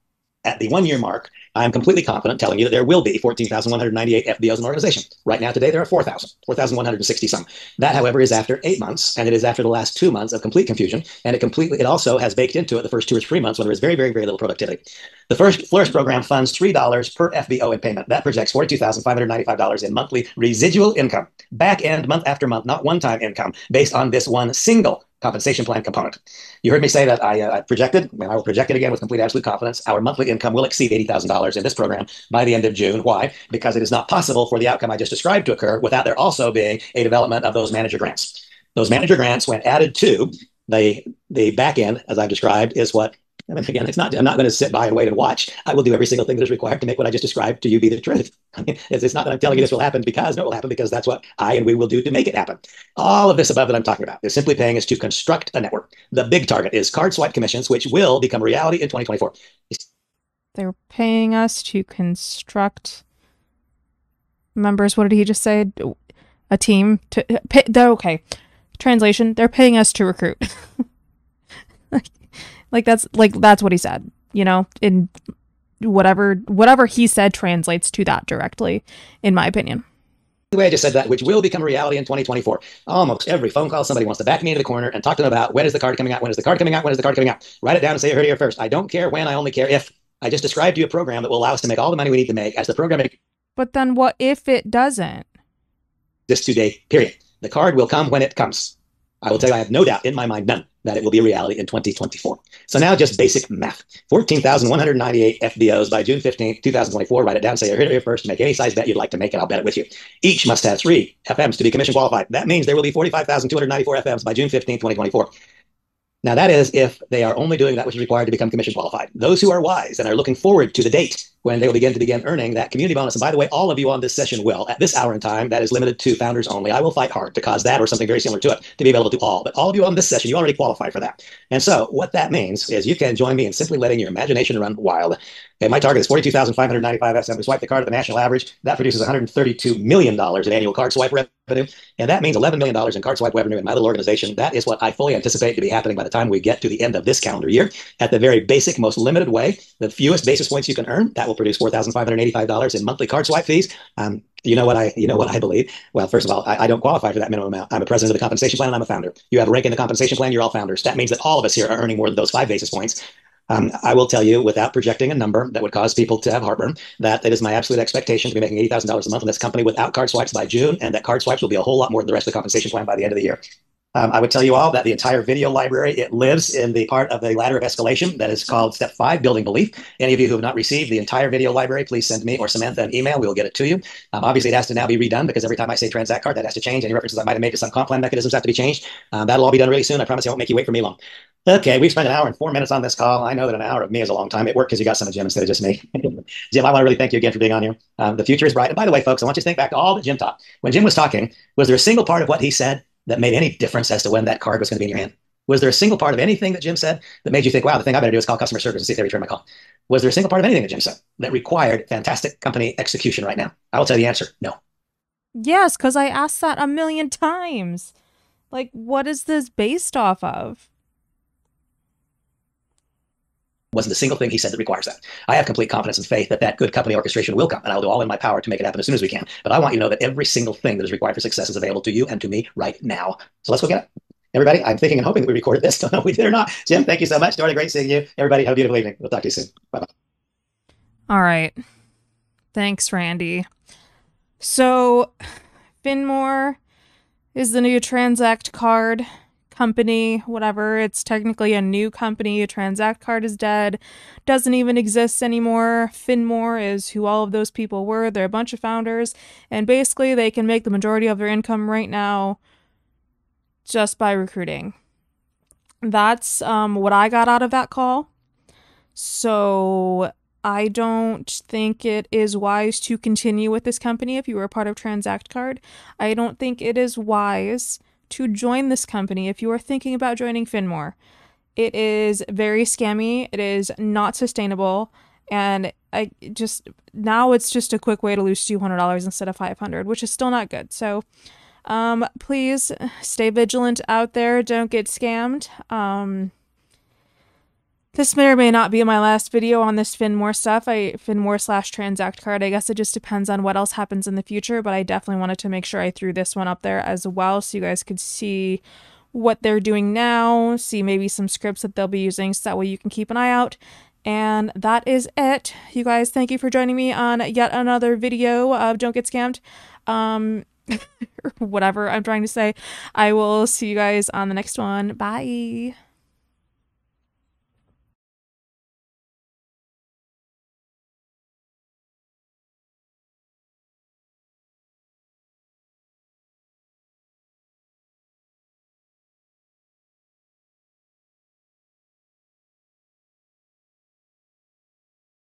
at the 1-year mark, I'm completely confident telling you that there will be 14,198 FBOs in the organization. Right now, today, there are 4,160 some. That, however, is after 8 months, and it is after the last 2 months of complete confusion, and it also has baked into it the first 2 or 3 months when there is very, very, very little productivity. The first Flourish program funds $3 per FBO in payment. That projects $42,595 in monthly residual income, back end month after month, not one-time income, based on this one single compensation plan component. You heard me say that I projected, and I will project it again with complete absolute confidence, our monthly income will exceed $80,000 in this program by the end of June. Why? Because it is not possible for the outcome I just described to occur without there also being a development of those manager grants. Those manager grants, when added to the back end, as I've described, is what And again, I'm not going to sit by and wait and watch. I will do every single thing that is required to make what I just described to you be the truth. I mean, it's not that I'm telling you this will happen because no, it will happen because that's what I and we will do to make it happen. All of this above that I'm talking about is simply paying us to construct a network. The big target is card swipe commissions, which will become reality in 2024. They're paying us to construct members. What did he just say? A team to pay. Okay. Translation: they're paying us to recruit. that's what he said. You know, in whatever he said translates to that directly, in my opinion. The way I just said that, which will become a reality in 2024. Almost every phone call, somebody wants to back me into the corner and talk to them about when is the card coming out, when is the card coming out, when is the card coming out. Write it down and say you heard it here first. I don't care when, I only care if. I just described to you a program that will allow us to make all the money we need to make as the program. But then what if it doesn't? This 2-day period. The card will come when it comes. I will tell you, I have no doubt in my mind, none, that it will be a reality in 2024. So now just basic math. 14,198 FBOs by June 15th, 2024. Write it down, say, here first, make any size bet you'd like to make it. I'll bet it with you. Each must have 3 FMs to be commission qualified. That means there will be 45,294 FMs by June 15th, 2024. Now, that is if they are only doing that which is required to become commission qualified. Those who are wise and are looking forward to the date when they will begin earning that community bonus. And by the way, all of you on this session will, at this hour in time, that is limited to founders only. I will fight hard to cause that or something very similar to it to be available to all. But all of you on this session, you already qualify for that. And so what that means is you can join me in simply letting your imagination run wild. Okay, my target is 42,595 FM. We swipe the card at the national average. That produces $132 million in annual card swipe revenue. And that means $11 million in card swipe revenue in my little organization. That is what I fully anticipate to be happening by the time we get to the end of this calendar year. At the very basic, most limited way, the fewest basis points you can earn, that will produce $4,585 in monthly card swipe fees. You know what I believe? Well, first of all, I don't qualify for that minimum amount. I'm a president of the compensation plan and I'm a founder. You have a rank in the compensation plan, you're all founders. That means that all of us here are earning more than those 5 basis points. I will tell you, without projecting a number that would cause people to have heartburn, that it is my absolute expectation to be making $80,000 a month in this company without card swipes by June, and that card swipes will be a whole lot more than the rest of the compensation plan by the end of the year. I would tell you all that the entire video library, it lives in the part of the ladder of escalation that is called Step 5, Building Belief. Any of you who have not received the entire video library, please send me or Samantha an email. We will get it to you. Obviously, it has to now be redone because every time I say Tranzact card, that has to change. Any references I might have made to some comp plan mechanisms have to be changed. That'll all be done really soon. I promise I won't make you wait for me long. Okay, we've spent an hour and 4 minutes on this call. I know that an hour of me is a long time. It worked because you got some of Jim instead of just me. Jim, I want to really thank you again for being on here. The future is bright. And by the way, folks, I want you to think back to all that Jim taught. When Jim was talking, was there a single part of what he said that made any difference as to when that card was going to be in your hand? Was there a single part of anything that Jim said that made you think, wow, the thing I better do is call customer service and see if they return my call? Was there a single part of anything that Jim said that required fantastic company execution right now? I will tell you the answer, no. Yes, because I asked that a million times. Like, what is this based off of? Wasn't a single thing he said that requires that. I have complete confidence and faith that good company orchestration will come, and I'll do all in my power to make it happen as soon as we can. But I want you to know that every single thing that is required for success is available to you and to me right now. So let's go get it. Everybody, I'm thinking and hoping that we recorded this. Don't know if we did or not. Jim, thank you so much. Dorothy, great seeing you. Everybody, have a beautiful evening. We'll talk to you soon. Bye-bye. All right. Thanks, Randy. So, Finmore is the new Tranzact card company, whatever. It's technically a new company. A Tranzact card is dead, doesn't even exist anymore. Finmore is who all of those people were. They're a bunch of founders, and basically they can make the majority of their income right now just by recruiting. That's what I got out of that call. So I don't think it is wise to continue with this company if you were a part of Tranzact card. I don't think it is wise to join this company if you are thinking about joining Finmore. It is very scammy. It is not sustainable. And now it's just a quick way to lose $200 instead of $500, which is still not good. So please stay vigilant out there. Don't get scammed. This may or may not be my last video on this Finmore stuff. Finmore/Tranzact card. I guess it just depends on what else happens in the future, but I definitely wanted to make sure I threw this one up there as well so you guys could see what they're doing now, see maybe some scripts that they'll be using so that way you can keep an eye out. And that is it. You guys, thank you for joining me on yet another video of Don't Get Scammed. Whatever I'm trying to say. I will see you guys on the next one. Bye.